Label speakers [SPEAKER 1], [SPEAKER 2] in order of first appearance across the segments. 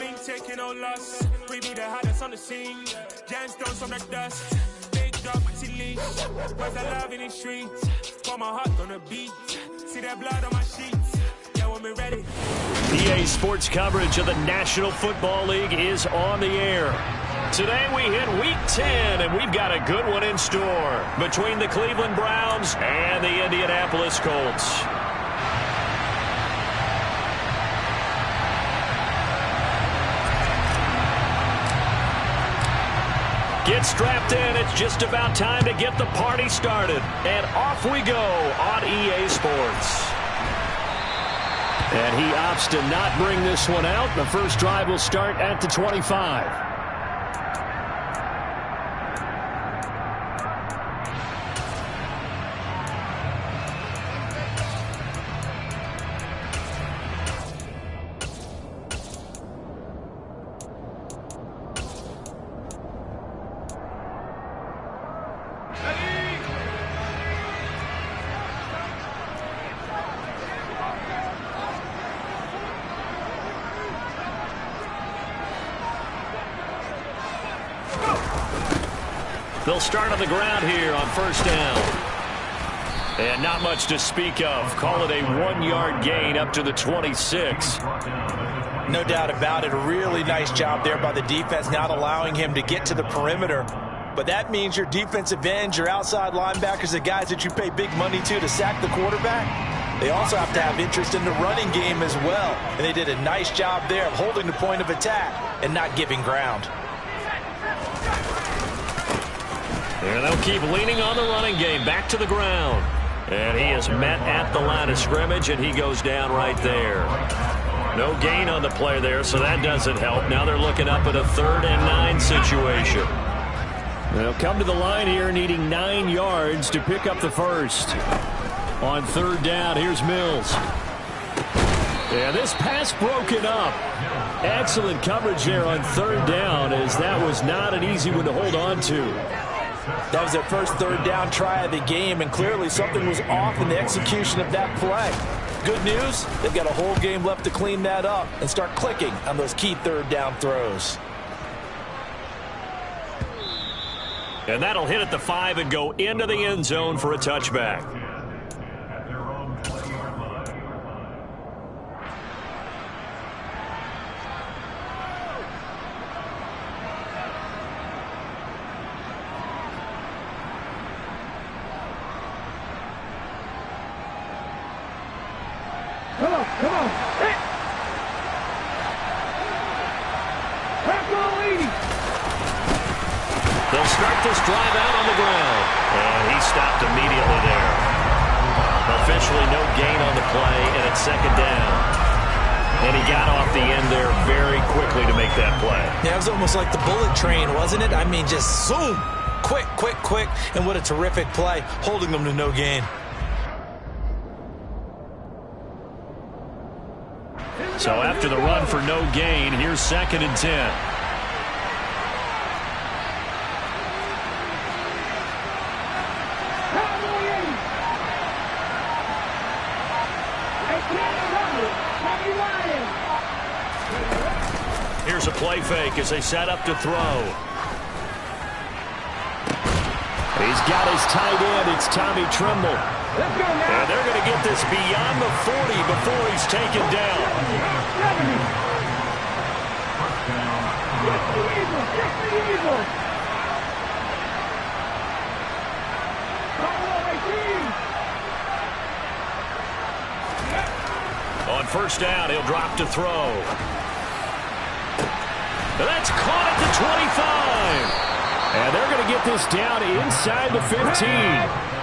[SPEAKER 1] ain't taking no loss. We be the hottest on the scene. Gemstones from the dust. Big drop, chili. Where's the love in the streets? Pour my heart on the beat. See that blood on my sheets. Yeah, when we ready.
[SPEAKER 2] EA Sports coverage of the National Football League is on the air. Today we hit Week 10, and we've got a good one in store between the Cleveland Browns and the Indianapolis Colts. Get strapped in. It's just about time to get the party started. And off we go on EA Sports. And he opts to not bring this one out. The first drive will start at the 25. They'll start on the ground here on first down. And not much to speak of. Call it a 1-yard gain up to the 26.
[SPEAKER 3] No doubt about it. A really nice job there by the defense, not allowing him to get to the perimeter. But that means your defensive ends, your outside linebackers, the guys that you pay big money to sack the quarterback, they also have to have interest in the running game as well. And they did a nice job there of holding the point of attack and not giving ground.
[SPEAKER 2] And they'll keep leaning on the running game. Back to the ground. And he is met at the line of scrimmage, and he goes down right there. No gain on the play there, so that doesn't help. Now they're looking up at a 3rd and 9 situation. They'll come to the line here needing 9 yards to pick up the first. On 3rd down, here's Mills. Yeah, this pass broken up. Excellent coverage there on 3rd down, as that was not an easy one to hold on to.
[SPEAKER 3] That was their first 3rd down try of the game, and clearly something was off in the execution of that play. Good news, they've got a whole game left to clean that up and start clicking on those key 3rd down throws.
[SPEAKER 2] And that'll hit at the 5 and go into the end zone for a touchback.
[SPEAKER 4] Come on.
[SPEAKER 2] They'll start this drive out on the ground. And he stopped immediately there. Officially no gain on the play, and it's 2nd down. And he got off the end there very quickly to make that play.
[SPEAKER 3] Yeah, it was almost like the bullet train, wasn't it? I mean, just zoom. Quick. And what a terrific play, holding them to no gain.
[SPEAKER 2] So after the run for no gain, here's 2nd and 10. Here's a play fake as they set up to throw. He's got his tight end. It's Tommy Tremble. And they're going to get this beyond the 40 before he's taken down. On first down, he'll drop to throw. That's caught at the 25. And they're going to get this down inside the 15.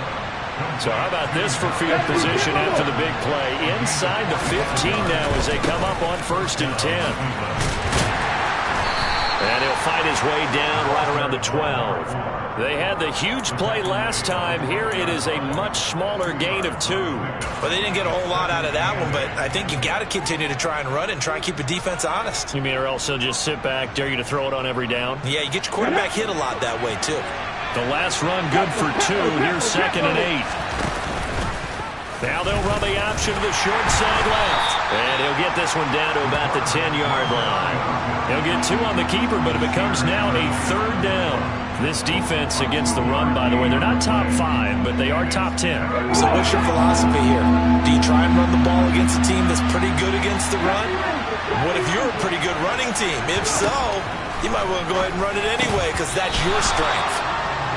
[SPEAKER 2] So how about this for field position after the big play? Inside the 15 now as they come up on 1st and 10. And he'll fight his way down right around the 12. They had the huge play last time. Here it is a much smaller gain of 2.
[SPEAKER 3] Well, they didn't get a whole lot out of that one, but I think you got to continue to try and run and try and keep the defense honest.
[SPEAKER 2] You mean or else they'll just sit back, dare you to throw it on every down?
[SPEAKER 3] Yeah, you get your quarterback hit a lot that way, too.
[SPEAKER 2] The last run good for 2. Here's 2nd and 8. Now they'll run the option to the short side left. And he'll get this one down to about the 10-yard line. He'll get 2 on the keeper, but it becomes now a 3rd down. This defense against the run, by the way, they're not top 5, but they are top 10.
[SPEAKER 3] So what's your philosophy here? Do you try and run the ball against a team that's pretty good against the run? What if you're a pretty good running team? If so, you might want to go ahead and run it anyway because that's your strength.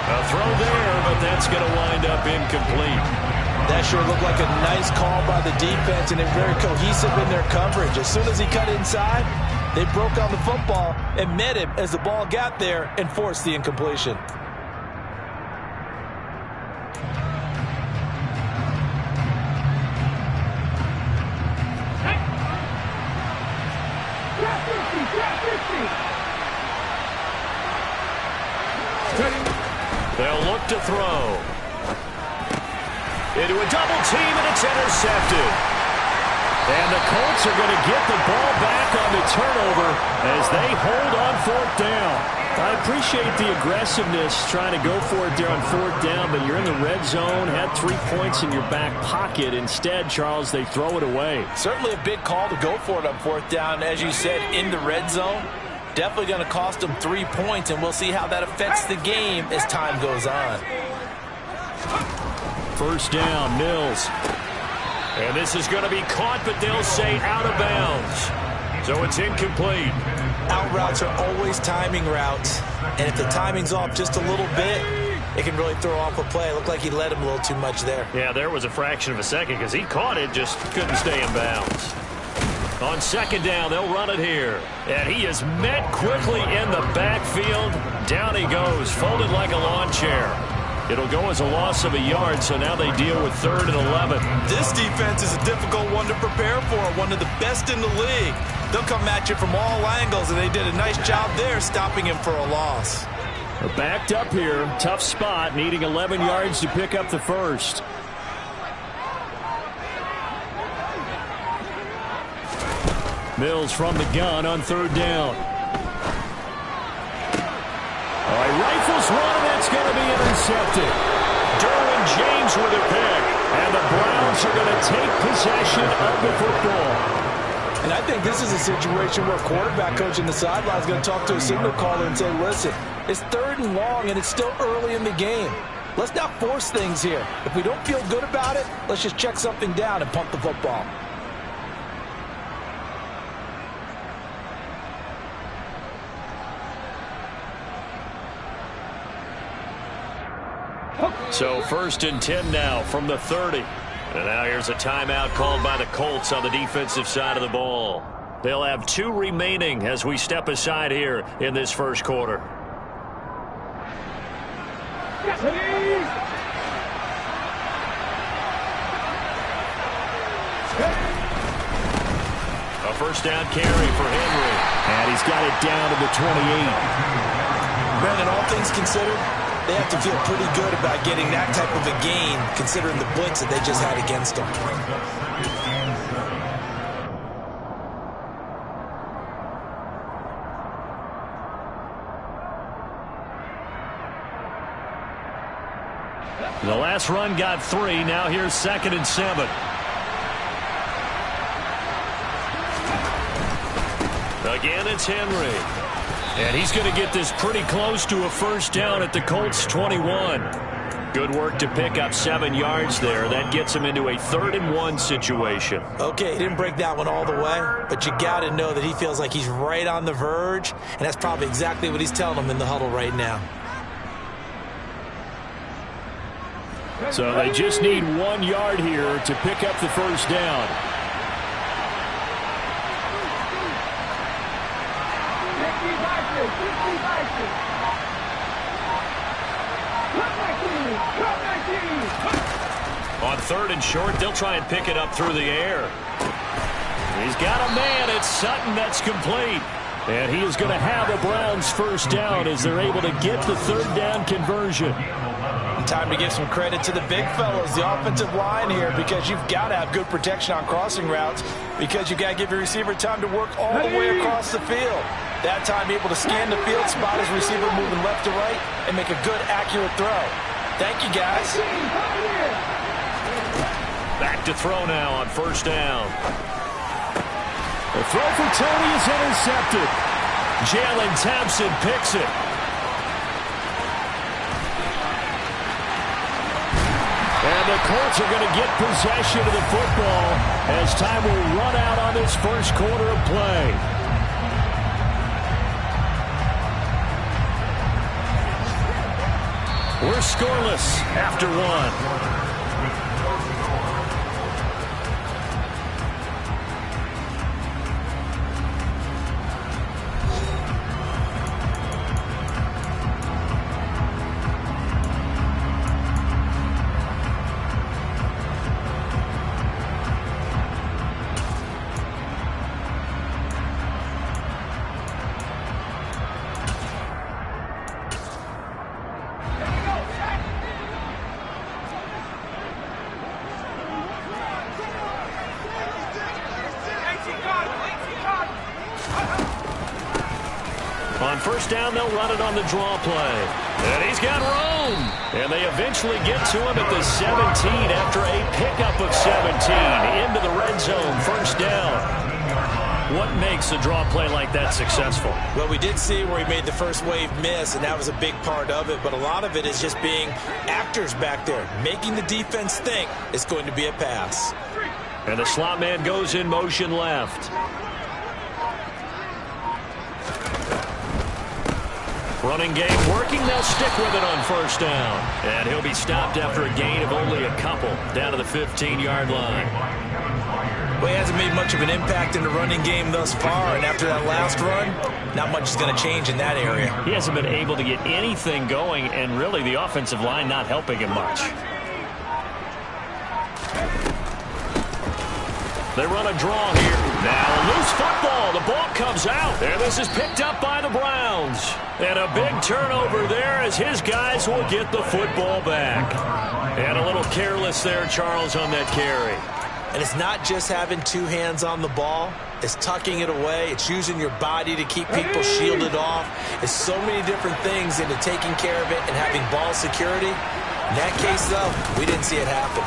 [SPEAKER 2] A throw there, but that's going to wind up incomplete.
[SPEAKER 3] That sure looked like a nice call by the defense, and they're very cohesive in their coverage. As soon as he cut inside, they broke on the football and met him as the ball got there and forced the incompletion.
[SPEAKER 2] They'll look to throw. Into a double team, and it's intercepted. And the Colts are going to get the ball back on the turnover as they hold on 4th down. I appreciate the aggressiveness trying to go for it there on 4th down, but you're in the red zone, had 3 points in your back pocket. Instead, Charles, they throw it away.
[SPEAKER 3] Certainly a big call to go for it on 4th down, as you said, in the red zone. Definitely going to cost them 3 points, and we'll see how that affects the game as time goes on.
[SPEAKER 2] 1st down, Mills. And this is going to be caught, but they'll say out of bounds. So it's incomplete.
[SPEAKER 3] Out routes are always timing routes, and if the timing's off just a little bit, it can really throw off a play. It looked like he led him a little too much there.
[SPEAKER 2] Yeah, there was a fraction of a second because he caught it, just couldn't stay in bounds. On 2nd down, they'll run it here. And he is met quickly in the backfield. Down he goes, folded like a lawn chair. It'll go as a loss of a yard, so now they deal with 3rd and 11.
[SPEAKER 3] This defense is a difficult one to prepare for, one of the best in the league. They'll come at you from all angles, and they did a nice job there stopping him for a loss.
[SPEAKER 2] They're backed up here. Tough spot, needing 11 yards to pick up the first. Mills from the gun on 3rd down. All right, rifles one, and that's going to be intercepted. Derwin James with a pick, and the Browns are going to take possession of the football.
[SPEAKER 3] And I think this is a situation where a quarterback coach in the sideline is going to talk to a signal caller and say, listen, it's 3rd and long, and it's still early in the game. Let's not force things here. If we don't feel good about it, let's just check something down and pump the football.
[SPEAKER 2] So 1st and 10 now from the 30. And now here's a timeout called by the Colts on the defensive side of the ball. They'll have 2 remaining as we step aside here in this 1st quarter. A 1st down carry for Henry.
[SPEAKER 4] And he's got it down to the 28.
[SPEAKER 3] Brandon, all things considered, they have to feel pretty good about getting that type of a gain, considering the blitz that they just had against them.
[SPEAKER 2] The last run got 3. Now here's 2nd and 7. Again, it's Henry. And he's going to get this pretty close to a 1st down at the Colts 21. Good work to pick up 7 yards there. That gets him into a 3rd and 1 situation.
[SPEAKER 3] Okay, he didn't break that one all the way, but you got to know that he feels like he's right on the verge, and that's probably exactly what he's telling them in the huddle right now.
[SPEAKER 4] So they just need 1 yard here to pick up the 1st down.
[SPEAKER 2] On 3rd and short, they'll try and pick it up through the air. He's got a man. It's Sutton. That's complete.
[SPEAKER 4] And he is going to have the Browns 1st down as they're able to get the 3rd down conversion.
[SPEAKER 3] Time to give some credit to the big fellows, the offensive line here, because you've got to have good protection on crossing routes, because you've got to give your receiver time to work all the way across the field. That time able to scan the field, spot his receiver moving left to right, and make a good, accurate throw. Thank you, guys.
[SPEAKER 2] Back to throw now on 1st down.
[SPEAKER 4] The throw for Tony is intercepted. Jalen Thompson picks it. And the Colts are going to get possession of the football as time will run out on this first quarter of play. We're scoreless after one.
[SPEAKER 2] On first down, they'll run it on the draw play. And he's got room. And they eventually get to him at the 17 after a pickup of 17 into the red zone. First down. What makes a draw play like that successful?
[SPEAKER 3] Well, we did see where he made the first wave miss, and that was a big part of it. But a lot of it is just being actors back there, making the defense think it's going to be a pass.
[SPEAKER 2] And the slot man goes in motion left. Running game working. They'll stick with it on first down. And he'll be stopped after a gain of only a couple down to the 15-yard line.
[SPEAKER 3] Well, he hasn't made much of an impact in the running game thus far. And after that last run, not much is going to change in that area.
[SPEAKER 2] He hasn't been able to get anything going, and really the offensive line not helping him much. They run a draw here. Now a loose football. The ball comes out. And this is picked up by the Browns. And a big turnover there as his guys will get the football back. And a little careless there, Charles, on that carry.
[SPEAKER 3] And it's not just having two hands on the ball. It's tucking it away. It's using your body to keep people shielded off. It's so many different things into taking care of it and having ball security. In that case, though, we didn't see it happen.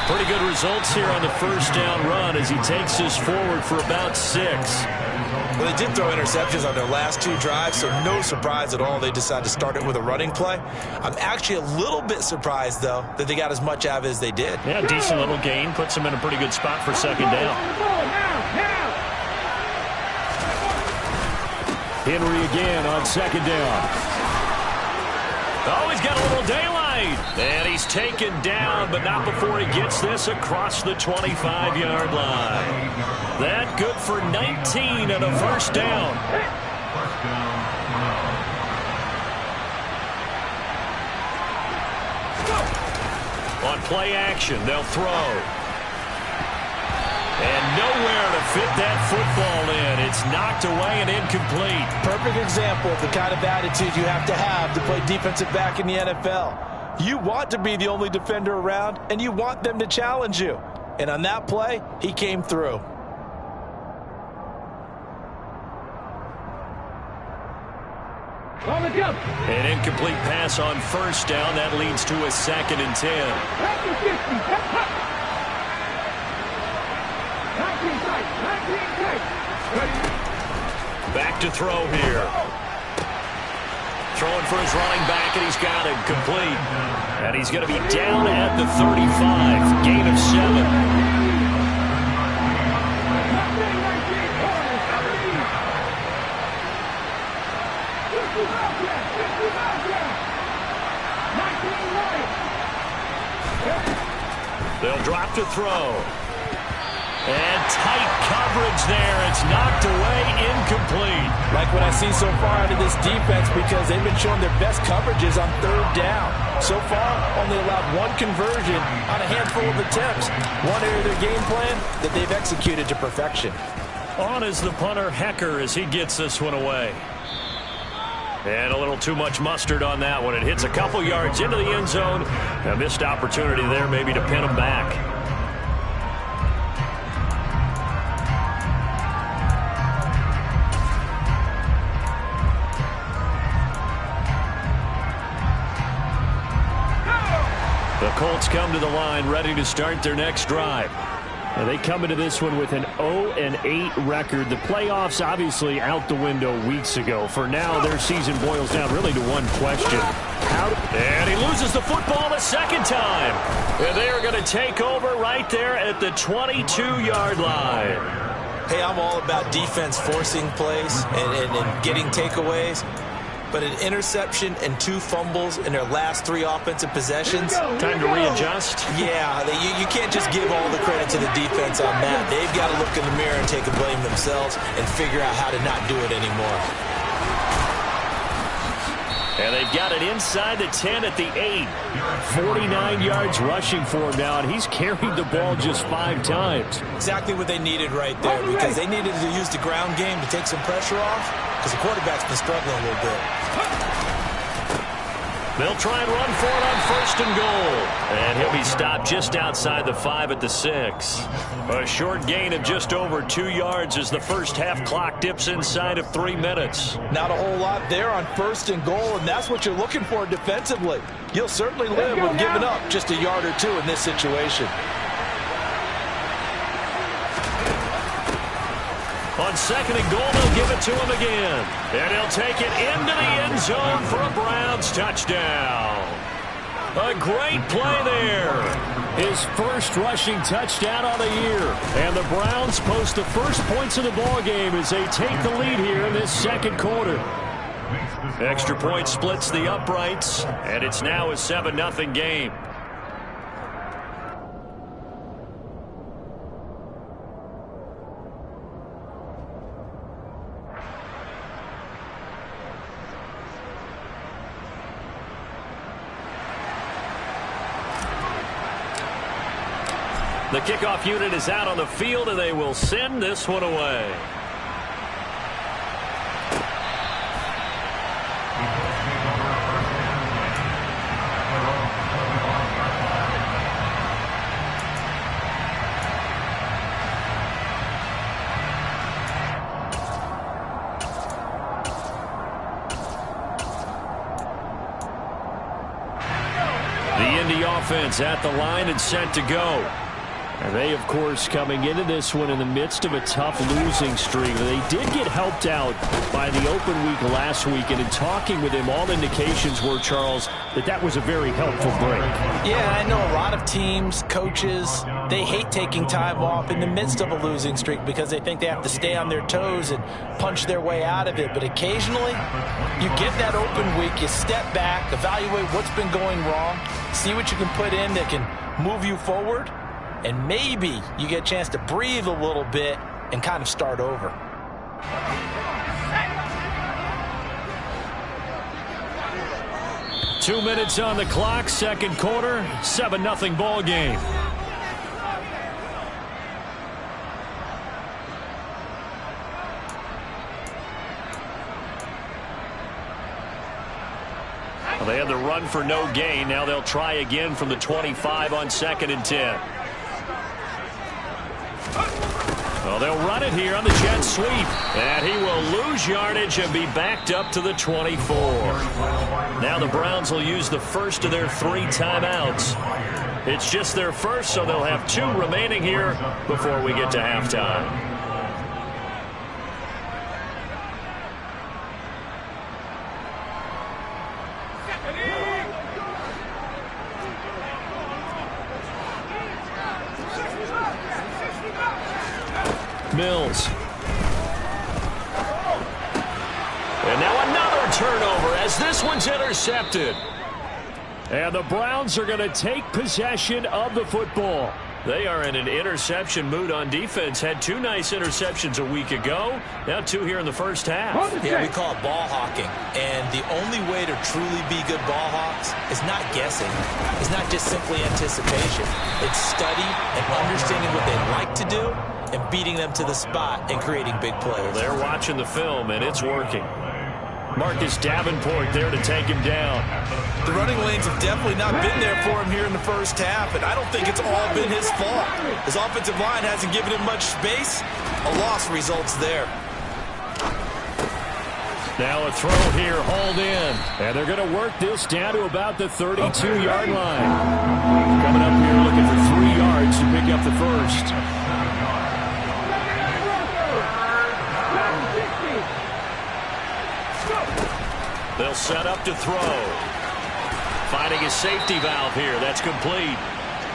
[SPEAKER 2] Pretty good results here on the first down run as he takes us forward for about 6.
[SPEAKER 3] Well, they did throw interceptions on their last two drives, so no surprise at all they decided to start it with a running play. I'm actually a little bit surprised, though, that they got as much out of it as they did.
[SPEAKER 2] Yeah, decent little gain. Puts them in a pretty good spot for second down.
[SPEAKER 4] Henry again on second down.
[SPEAKER 2] Oh, he's got a little daylight. And he's taken down, but not before he gets this across the 25-yard line. That good for 19 and a first down. On play action, they'll throw. And nowhere to fit that football in. It's knocked away and incomplete.
[SPEAKER 3] Perfect example of the kind of attitude you have to play defensive back in the NFL. You want to be the only defender around, and you want them to challenge you. And on that play, he came through.
[SPEAKER 2] An incomplete pass on first down. That leads to a 2nd and 10. Back to throw here. Throwing for his running back, and he's got it complete. And he's going to be down at the 35. Gain of 7. They'll drop to throw. And tight coverage there. It's knocked away, incomplete.
[SPEAKER 3] Like what I see so far out of this defense, because they've been showing their best coverages on third down. So far, only allowed one conversion on a handful of attempts. One area of their game plan that they've executed to perfection.
[SPEAKER 2] On is the punter, Hecker, as he gets this one away. And a little too much mustard on that one. It hits a couple yards into the end zone. A missed opportunity there maybe to pin him back. The Colts come to the line ready to start their next drive.
[SPEAKER 4] And they come into this one with an 0-8 record. The playoffs obviously out the window weeks ago. For now, their season boils down really to one question. And he loses the football a second time. And they are going to take over right there at the 22-yard line.
[SPEAKER 3] Hey, I'm all about defense forcing plays and getting takeaways. But an interception and 2 fumbles in their last 3 offensive possessions.
[SPEAKER 2] Time to readjust.
[SPEAKER 3] Yeah, you can't just give all the credit to the defense on that. They've got to look in the mirror and take a blame themselves and figure out how to not do it anymore.
[SPEAKER 2] And they've got it inside the 10 at the 8.
[SPEAKER 4] 49 yards rushing for him now, and he's carried the ball just 5 times.
[SPEAKER 3] Exactly what they needed right there, because they needed to use the ground game to take some pressure off, because the quarterback's been struggling a little bit.
[SPEAKER 2] They'll try and run for it on 1st and goal. And he'll be stopped just outside the 5 at the 6. A short gain of just over 2 yards as the first half clock dips inside of 3 minutes.
[SPEAKER 3] Not a whole lot there on 1st and goal, and that's what you're looking for defensively. You'll certainly live with giving up just a yard or 2 in this situation.
[SPEAKER 2] On 2nd and goal, they'll give it to him again. And he'll take it into the end zone for a Browns touchdown. A great play there.
[SPEAKER 4] His first rushing touchdown on the year. And the Browns post the first points of the ball game as they take the lead here in this 2nd quarter.
[SPEAKER 2] Extra point splits the uprights, and it's now a 7-0 game. The kickoff unit is out on the field, and they will send this one away. The Indy offense at the line and set to go. And they, of course, coming into this one in the midst of a tough losing streak. They did get helped out by the open week last week, and in talking with him, all indications were, Charles, that was a very helpful break.
[SPEAKER 3] Yeah, I know a lot of teams, coaches, they hate taking time off in the midst of a losing streak because they think they have to stay on their toes and punch their way out of it. But occasionally, you get that open week, you step back, evaluate what's been going wrong, see what you can put in that can move you forward, and maybe you get a chance to breathe a little bit and kind of start over.
[SPEAKER 4] Two minutes on the clock, 2nd quarter, 7-0 ball game.
[SPEAKER 2] Well, they had the run for no gain. Now they'll try again from the 25 on 2nd and 10. Well, they'll run it here on the jet sweep. And he will lose yardage and be backed up to the 24. Now the Browns will use the first of their 3 timeouts. It's just their first, so they'll have 2 remaining here before we get to halftime. Mills. And now another turnover as this one's intercepted.
[SPEAKER 4] And the Browns are going to take possession of the football.
[SPEAKER 2] They are in an interception mood on defense. Had 2 nice interceptions a week ago. Now 2 here in the first half.
[SPEAKER 3] Yeah, we call it ball hawking. And the only way to truly be good ball hawks is not guessing. It's not just simply anticipation. It's study and understanding what they like to do and beating them to the spot and creating big plays.
[SPEAKER 2] Well, they're watching the film, and it's working. Marcus Davenport there to take him down.
[SPEAKER 3] The running lanes have definitely not been there for him here in the first half, and I don't think it's all been his fault. His offensive line hasn't given him much space. A loss results there.
[SPEAKER 4] Now a throw here, hauled in. And they're going to work this down to about the 32-yard line. Coming up here looking for 3 yards to pick up the first.
[SPEAKER 2] They'll set up to throw. Finding his safety valve here. That's complete.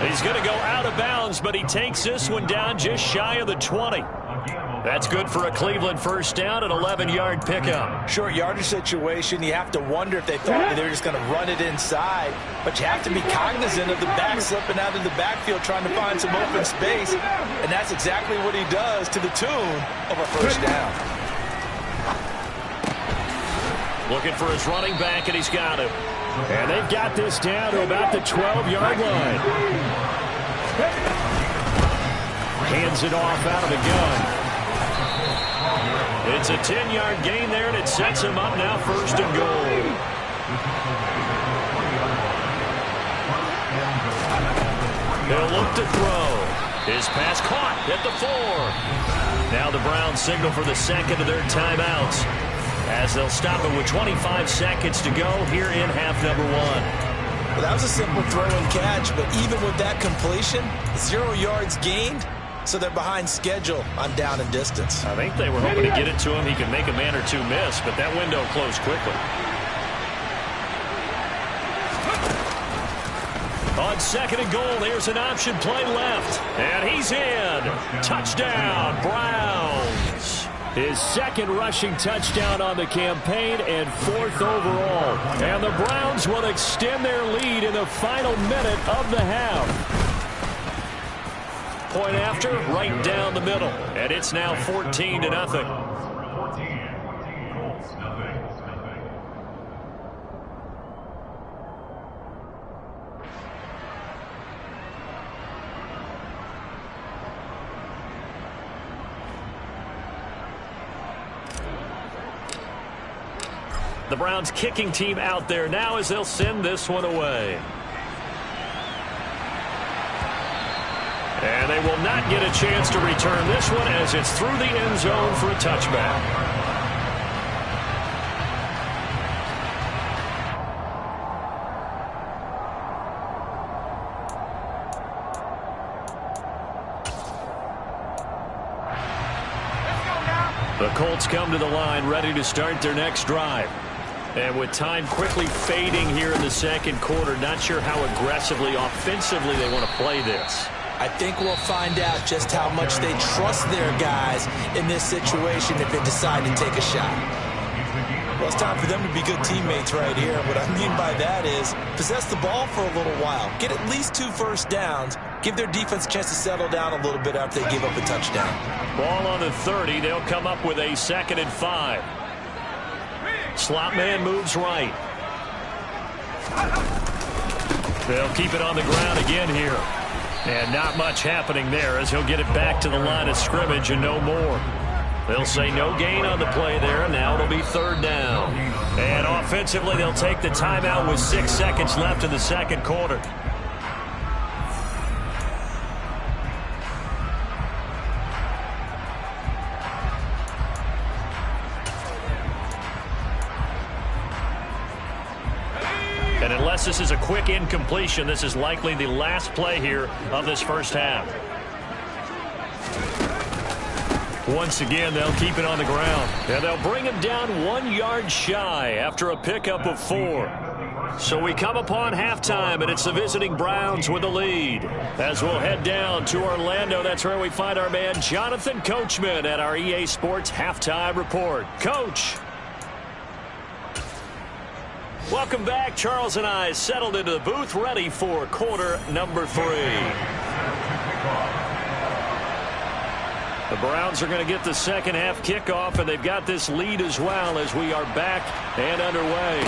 [SPEAKER 2] He's going to go out of bounds, but he takes this one down just shy of the 20. That's good for a Cleveland first down, an 11-yard pickup.
[SPEAKER 3] Short yardage situation. You have to wonder if they thought that they were just going to run it inside. But you have to be cognizant of the back slipping out of the backfield trying to find some open space. And that's exactly what he does to the tune of a first down.
[SPEAKER 2] Looking for his running back, and he's got him.
[SPEAKER 4] And they've got this down to about the 12-yard line. Hands it off out of the gun.
[SPEAKER 2] It's a 10-yard gain there, and it sets him up now first and goal. He'll look to throw. His pass caught at the 4. Now the Browns signal for the second of their timeouts, as they'll stop it with 25 seconds to go here in half number 1.
[SPEAKER 3] Well, that was a simple throw and catch, but even with that completion, 0 yards gained, so they're behind schedule on down and distance.
[SPEAKER 2] I think they were hoping to get it to him. He could make a man or two miss, but that window closed quickly. On second and goal, there's an option play left, and he's in. Touchdown, Browns.
[SPEAKER 4] His second rushing touchdown on the campaign and 4th overall. And the Browns will extend their lead in the final minute of the half.
[SPEAKER 2] Point after, right down the middle. And it's now 14-0. The Browns kicking team out there now as they'll send this one away. And they will not get a chance to return this one as it's through the end zone for a touchback. The Colts come to the line ready to start their next drive. And with time quickly fading here in the second quarter, not sure how aggressively, offensively they want to play this.
[SPEAKER 3] I think we'll find out just how much they trust their guys in this situation if they decide to take a shot. Well, it's time for them to be good teammates right here. What I mean by that is possess the ball for a little while. Get at least 2 first downs. Give their defense a chance to settle down a little bit after they give up a touchdown.
[SPEAKER 2] Ball on the 30. They'll come up with a 2nd and 5. Slot man moves right. They'll keep it on the ground again here. And not much happening there as he'll get it back to the line of scrimmage and no more. They'll say no gain on the play there. Now it'll be 3rd down. And offensively, they'll take the timeout with 6 seconds left in the second quarter. And unless this is a quick incompletion, this is likely the last play here of this first half. Once again, they'll keep it on the ground. And they'll bring him down 1 yard shy after a pickup of 4. So we come upon halftime, and it's the visiting Browns with the lead. As we'll head down to Orlando, that's where we find our man Jonathan Coachman at our EA Sports Halftime Report. Coach. Welcome back. Charles and I settled into the booth, ready for quarter number 3. The Browns are going to get the second half kickoff, and they've got this lead as well as we are back and underway.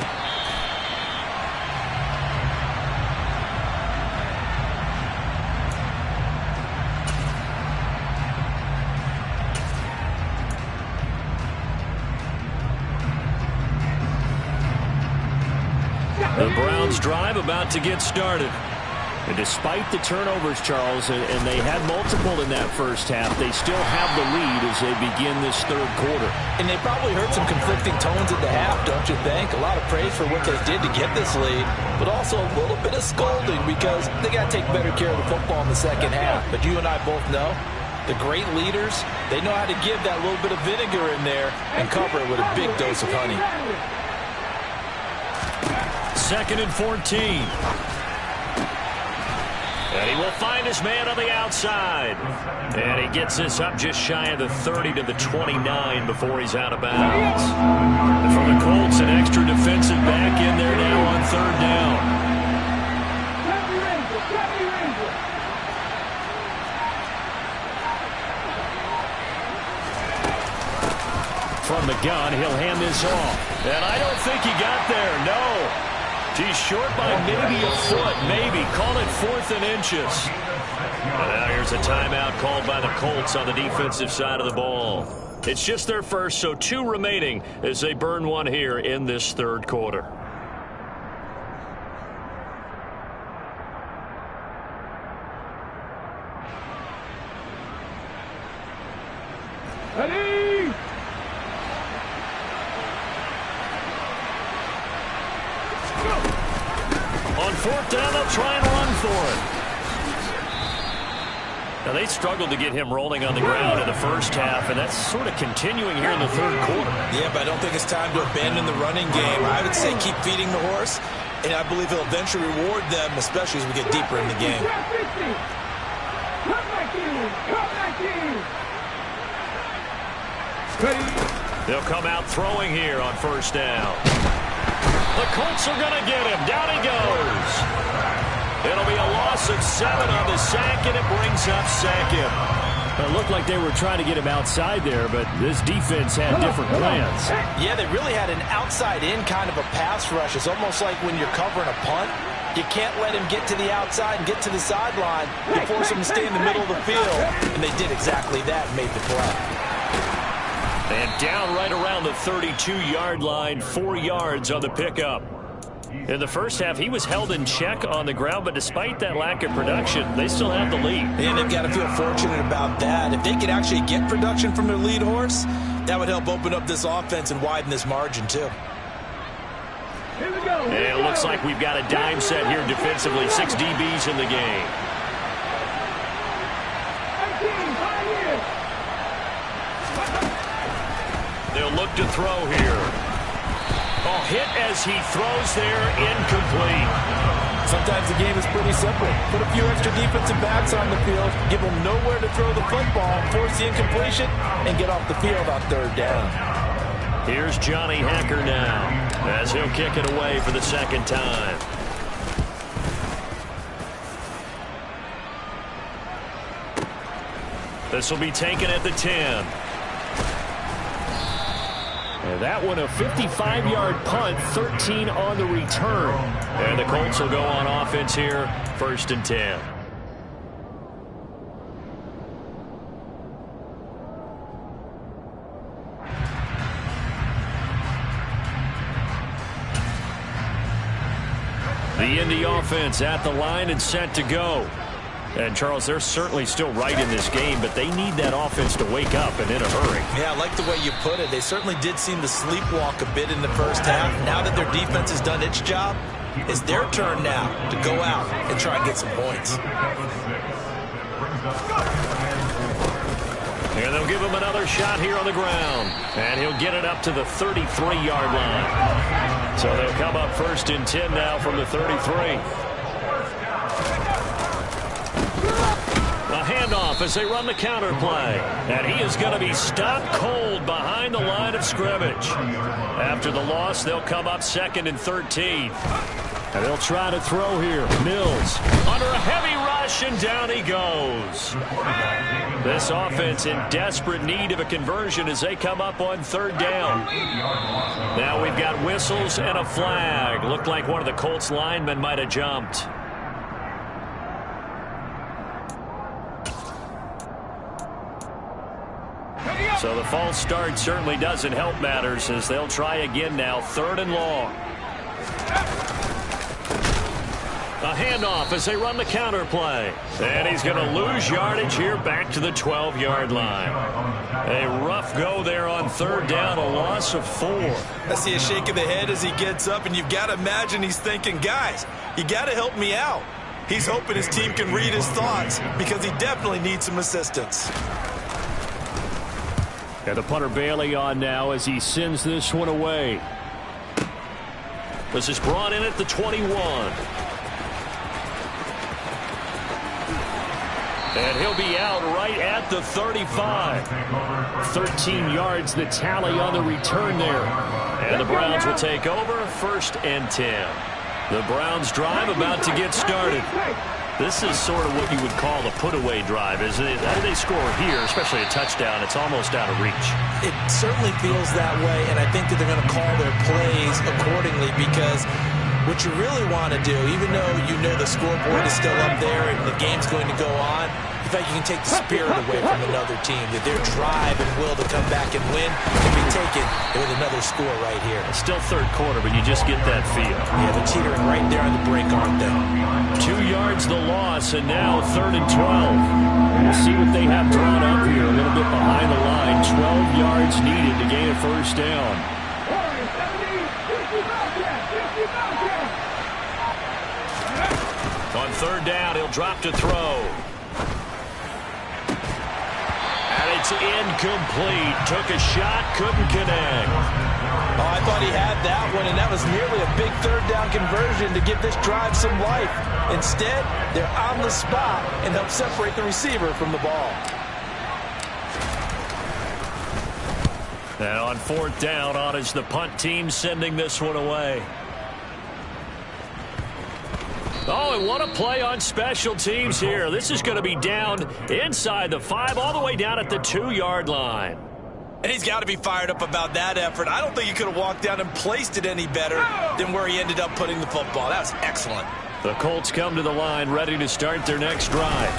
[SPEAKER 2] The Browns drive about to get started. And despite the turnovers, Charles, and they had multiple in that first half, they still have the lead as they begin this third quarter.
[SPEAKER 3] And they probably heard some conflicting tones at the half, don't you think? A lot of praise for what they did to get this lead, but also a little bit of scolding because they got to take better care of the football in the second half. But you and I both know the great leaders, they know how to give that little bit of vinegar in there and cover it with a big dose of honey. 2nd and 10 for the Browns.
[SPEAKER 2] 2nd and 14. And he will find his man on the outside. And he gets this up just shy of the 30 to the 29 before he's out of bounds. And for the Colts, an extra defensive back in there now on 3rd down. From the gun, he'll hand this off. And I don't think he got there, no. He's short by maybe a foot, maybe. Call it 4th and inches. And now here's a timeout called by the Colts on the defensive side of the ball. It's just their first, so 2 remaining as they burn one here in this 3rd quarter.
[SPEAKER 1] Ready?
[SPEAKER 2] On 4th down, they'll try and run for it. Now, they struggled to get him rolling on the ground in the first half, and that's sort of continuing here in the 3rd quarter.
[SPEAKER 3] Yeah, but I don't think it's time to abandon the running game. I would say keep feeding the horse, and I believe he'll eventually reward them, especially as we get deeper in the game.
[SPEAKER 2] They'll come out throwing here on 1st down. The Colts are going to get him. Down he goes. It'll be a loss of 7 on the sack, and it brings up 2nd.
[SPEAKER 4] It looked like they were trying to get him outside there, but this defense had different plans.
[SPEAKER 3] Yeah, they really had an outside-in kind of a pass rush. It's almost like when you're covering a punt. You can't let him get to the outside and get to the sideline. You force him to stay in the middle of the field, and they did exactly that and made the play.
[SPEAKER 2] And down right around the 32-yard line, 4 yards on the pickup. In the first half, he was held in check on the ground, but despite that lack of production, they still have the lead.
[SPEAKER 3] And they've got to feel fortunate about that. If they could actually get production from their lead horse, that would help open up this offense and widen this margin, too.
[SPEAKER 1] Here we go.
[SPEAKER 2] And it looks like we've got a dime set here defensively. 6 DBs in the game. They'll look to throw here. Oh, hit as he throws there, incomplete.
[SPEAKER 3] Sometimes the game is pretty simple. Put a few extra defensive backs on the field, give them nowhere to throw the football, force the incompletion, and get off the field on 3rd down.
[SPEAKER 2] Here's Johnny Hacker now, as he'll kick it away for the 2nd time. This will be taken at the 10.
[SPEAKER 4] And that one a 55-yard punt, 13 on the return.
[SPEAKER 2] And the Colts will go on offense here, 1st and 10. The Indy offense at the line and set to go. And, Charles, they're certainly still right in this game, but they need that offense to wake up and in a hurry.
[SPEAKER 3] Yeah, I like the way you put it. They certainly did seem to sleepwalk a bit in the first half. Now that their defense has done its job, it's their turn now to go out and try and get some points.
[SPEAKER 2] And they'll give him another shot here on the ground. And he'll get it up to the 33-yard line. So they'll come up 1st and 10 now from the 33. A handoff as they run the counter play. And he is going to be stopped cold behind the line of scrimmage. After the loss, they'll come up 2nd and 13.
[SPEAKER 4] And they'll try to throw here. Mills
[SPEAKER 2] under a heavy rush, and down he goes. This offense in desperate need of a conversion as they come up on 3rd down. Now we've got whistles and a flag. Looked like one of the Colts linemen might have jumped. So the false start certainly doesn't help matters as they'll try again now, 3rd and long. A handoff as they run the counter play. And he's going to lose yardage here back to the 12-yard line. A rough go there on 3rd down, a loss of 4.
[SPEAKER 3] I see a shake of the head as he gets up, and you've got to imagine he's thinking, guys, you got to help me out. He's hoping his team can read his thoughts because he definitely needs some assistance.
[SPEAKER 4] And the punter Bailey on now as he sends this one away.
[SPEAKER 2] This is brought in at the 21. And he'll be out right at the 35.
[SPEAKER 4] 13 yards, the tally on the return there.
[SPEAKER 2] And the Browns will take over 1st and 10. The Browns drive about to get started. This is sort of what you would call a put-away drive, isn't it? How do they score here, especially a touchdown? It's almost out of reach.
[SPEAKER 3] It certainly feels that way, and I think that they're going to call their plays accordingly, because what you really want to do, even though you know the scoreboard is still up there and the game's going to go on, in fact, you can take the spirit away from another team, that their drive and will to come back and win can be taken with another score right here.
[SPEAKER 2] It's still 3rd quarter, but you just get that feel.
[SPEAKER 3] Yeah, they're teetering right there on the break, aren't they?
[SPEAKER 2] 2 yards the loss, and now 3rd and 12.
[SPEAKER 4] We'll see what they have drawn up here. A little bit behind the line. 12 yards needed to gain a 1st down.
[SPEAKER 2] On 3rd down, he'll drop to throw. And it's incomplete. Took a shot, couldn't connect.
[SPEAKER 3] Oh, I thought he had that one, and that was nearly a big 3rd down conversion to give this drive some life. Instead, they're on the spot and help separate the receiver from the ball.
[SPEAKER 2] And on 4th down, on is the punt team sending this one away. Oh, and what a play on special teams here. This is going to be down inside the 5, all the way down at the 2-yard line.
[SPEAKER 3] And he's got to be fired up about that effort. I don't think he could have walked down and placed it any better than where he ended up putting the football. That was excellent.
[SPEAKER 2] The Colts come to the line ready to start their next drive.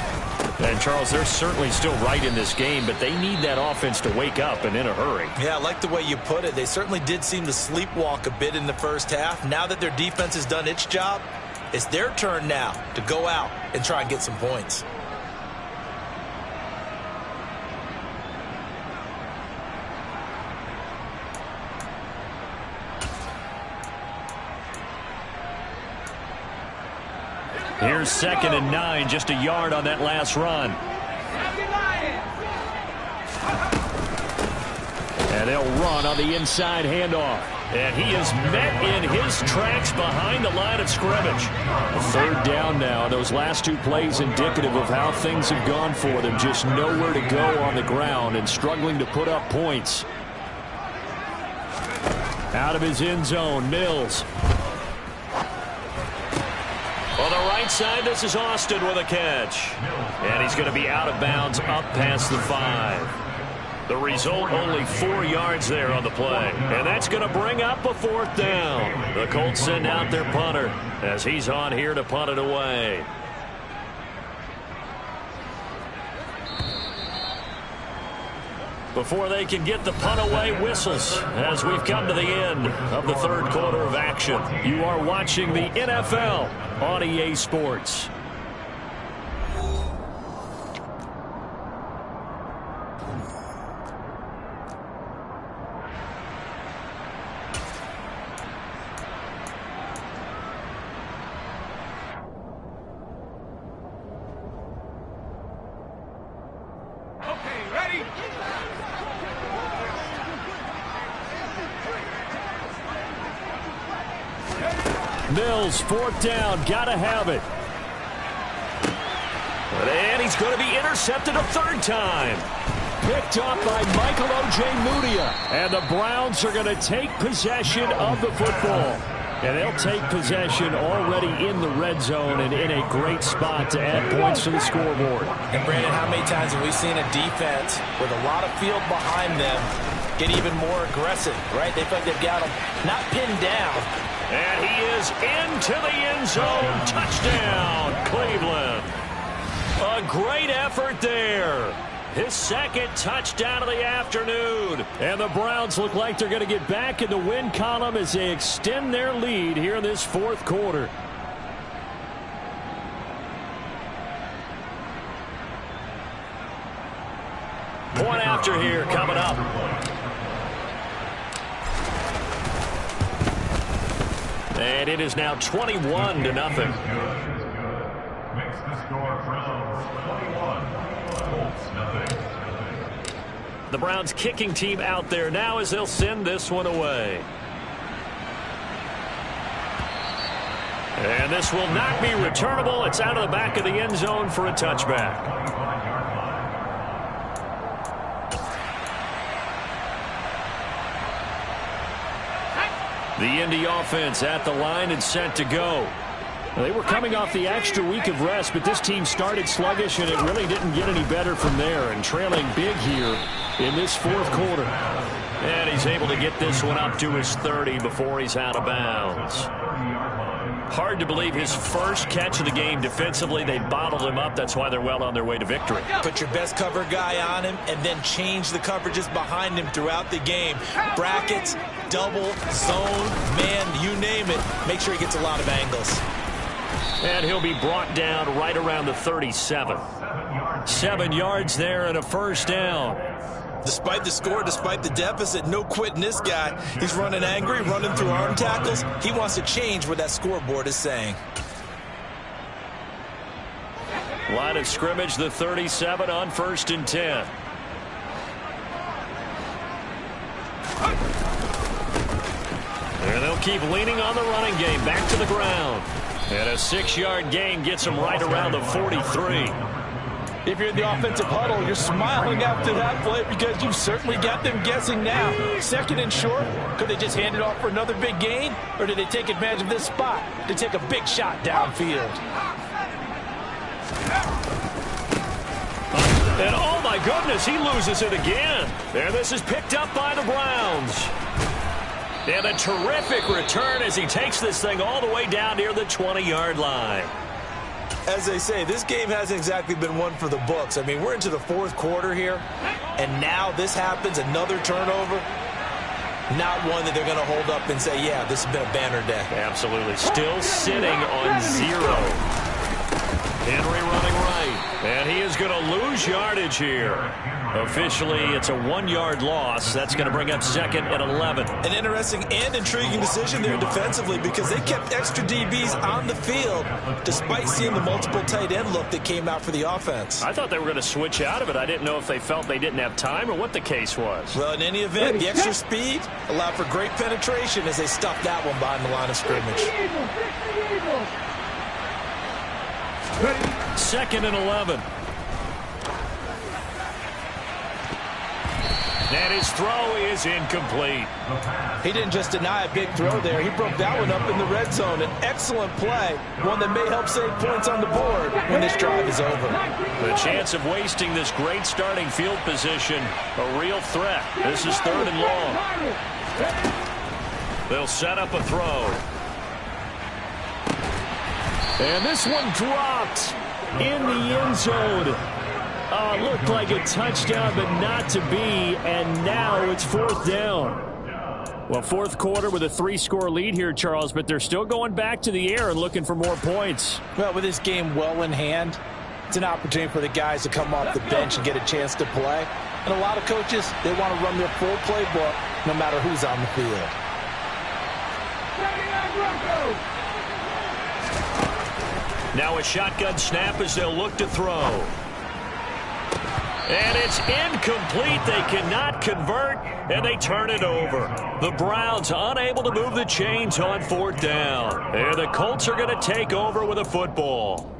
[SPEAKER 2] And, Charles, they're certainly still right in this game, but they need that offense to wake up and in a hurry.
[SPEAKER 3] Yeah, I like the way you put it. They certainly did seem to sleepwalk a bit in the 1st half. Now that their defense has done its job, it's their turn now to go out and try and get some points.
[SPEAKER 2] Here's 2nd and 9, just a yard on that last run. And they'll run on the inside handoff. And he is met in his tracks behind the line of scrimmage. 3rd down now. Those last 2 plays indicative of how things have gone for them. Just nowhere to go on the ground and struggling to put up points. Out of his end zone, Mills. On the right side, this is Austin with a catch. And he's going to be out of bounds up past the 5. The result, only 4 yards there on the play. And that's going to bring up a 4th down. The Colts send out their punter as he's on here to punt it away. Before they can get the punt away, whistles as we've come to the end of the 3rd quarter of action. You are watching the NFL on EA Sports. Mills, 4th down, gotta have it. And he's going to be intercepted a 3rd time. Picked up by Michael Ojemudia. And the Browns are going to take possession of the football. And they'll take possession already in the red zone and in a great spot to add points to the scoreboard.
[SPEAKER 3] And, Brandon, how many times have we seen a defense with a lot of field behind them get even more aggressive, right? They feel like they've got them not pinned down.
[SPEAKER 2] And he is into the end zone. Touchdown, Cleveland. A great effort there. His 2nd touchdown of the afternoon. And the Browns look like they're going to get back in the win column as they extend their lead here in this 4th quarter. Point after here coming up. And it is now 21-0.
[SPEAKER 5] Makes the score Browns 21, Colts nothing.
[SPEAKER 2] The Browns kicking team out there now as they'll send this one away. And this will not be returnable. It's out of the back of the end zone for a touchback. The Indy offense at the line and set to go. They were coming off the extra week of rest, but this team started sluggish, and it really didn't get any better from there, and trailing big here in this fourth quarter. And he's able to get this one up to his 30 before he's out of bounds. Hard to believe his first catch of the game defensively. They bottled him up. That's why they're well on their way to victory.
[SPEAKER 3] Put your best cover guy on him and then change the coverages behind him throughout the game. Brackets, double, zone, man, you name it. Make sure he gets a lot of angles.
[SPEAKER 2] And he'll be brought down right around the 37. 7 yards there and a first down.
[SPEAKER 3] Despite the score, despite the deficit, no quitting this guy. He's running angry, running through arm tackles. He wants to change what that scoreboard is saying.
[SPEAKER 2] Line of scrimmage, the 37 on 1st and 10. And they'll keep leaning on the running game. Back to the ground. And a 6-yard gain gets him right around the 43.
[SPEAKER 3] If you're in the offensive huddle, you're smiling after that play because you've certainly got them guessing now. 2nd and short, could they just hand it off for another big gain? Or did they take advantage of this spot to take a big shot downfield?
[SPEAKER 2] And oh my goodness, he loses it again. And this is picked up by the Browns. And a terrific return as he takes this thing all the way down near the 20-yard line.
[SPEAKER 3] As they say, this game hasn't exactly been one for the books. I mean, we're into the 4th quarter here, and now this happens, another turnover. Not one that they're going to hold up and say, yeah, this has been a banner day.
[SPEAKER 2] Absolutely. Still sitting on 0. Henry running right, and he is going to lose yardage here. Officially, it's a 1-yard loss. That's going to bring up 2nd and 11.
[SPEAKER 3] An interesting and intriguing decision there defensively because they kept extra DBs on the field despite seeing the multiple tight end look that came out for the offense.
[SPEAKER 2] I thought they were going to switch out of it. I didn't know if they felt they didn't have time or what the case was.
[SPEAKER 3] Well, in any event, the extra speed allowed for great penetration as they stuffed that one behind the line of scrimmage.
[SPEAKER 2] 2nd and 11. And his throw is incomplete.
[SPEAKER 3] He didn't just deny a big throw there. He broke that one up in the red zone. An excellent play, one that may help save points on the board when this drive is over.
[SPEAKER 2] The chance of wasting this great starting field position, a real threat. This is 3rd and long. They'll set up a throw.
[SPEAKER 4] And this one dropped in the end zone. Looked like a touchdown, but not to be, and now it's 4th down. Well, 4th quarter with a 3-score lead here, Charles, but they're still going back to the air and looking for more points.
[SPEAKER 3] Well, with this game well in hand, it's an opportunity for the guys to come off the bench and get a chance to play. And a lot of coaches, they want to run their full playbook no matter who's on the field.
[SPEAKER 2] Now a shotgun snap as they'll look to throw. And it's incomplete. They cannot convert, and they turn it over. The Browns unable to move the chains on 4th down. And the Colts are going to take over with a football.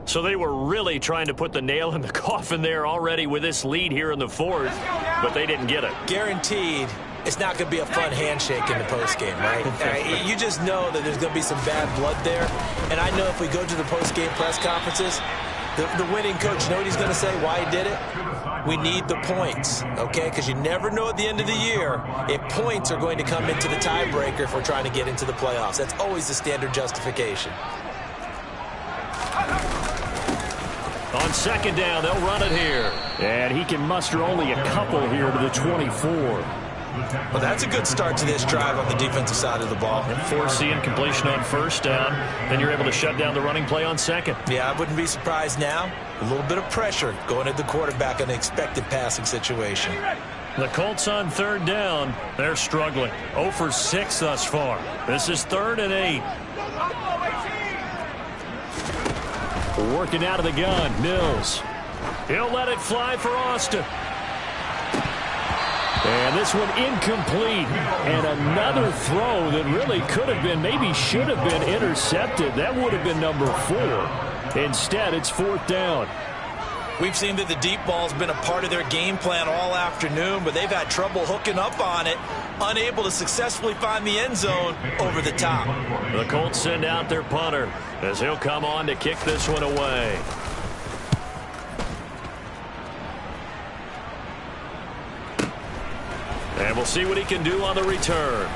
[SPEAKER 2] So they were really trying to put the nail in the coffin there already with this lead here in the 4th, but they didn't get it.
[SPEAKER 3] Guaranteed, it's not going to be a fun handshake in the postgame, right? You just know that there's going to be some bad blood there. And I know if we go to the postgame press conferences, the winning coach, you know what he's going to say, why he did it? We need the points, okay? Because you never know at the end of the year if points are going to come into the tiebreaker if we're trying to get into the playoffs. That's always the standard justification.
[SPEAKER 2] On 2nd down, they'll run it here.
[SPEAKER 4] And he can muster only a couple here to the 24.
[SPEAKER 3] Well, that's a good start to this drive on the defensive side of the ball.
[SPEAKER 2] Force the incompletion on 1st down. Then you're able to shut down the running play on 2nd.
[SPEAKER 3] Yeah, I wouldn't be surprised now. A little bit of pressure going at the quarterback in an expected passing situation.
[SPEAKER 2] The Colts on 3rd down. They're struggling. 0 for 6 thus far. This is 3rd and 8.
[SPEAKER 4] Working out of the gun, Mills.
[SPEAKER 2] He'll let it fly for Austin.
[SPEAKER 4] And this one incomplete. And another throw that really could have been, maybe should have been intercepted. That would have been number 4. Instead, it's 4th down.
[SPEAKER 3] We've seen that the deep ball's been a part of their game plan all afternoon, but they've had trouble hooking up on it, unable to successfully find the end zone over the top.
[SPEAKER 2] The Colts send out their punter as he'll come on to kick this one away. And we'll see what he can do on the return.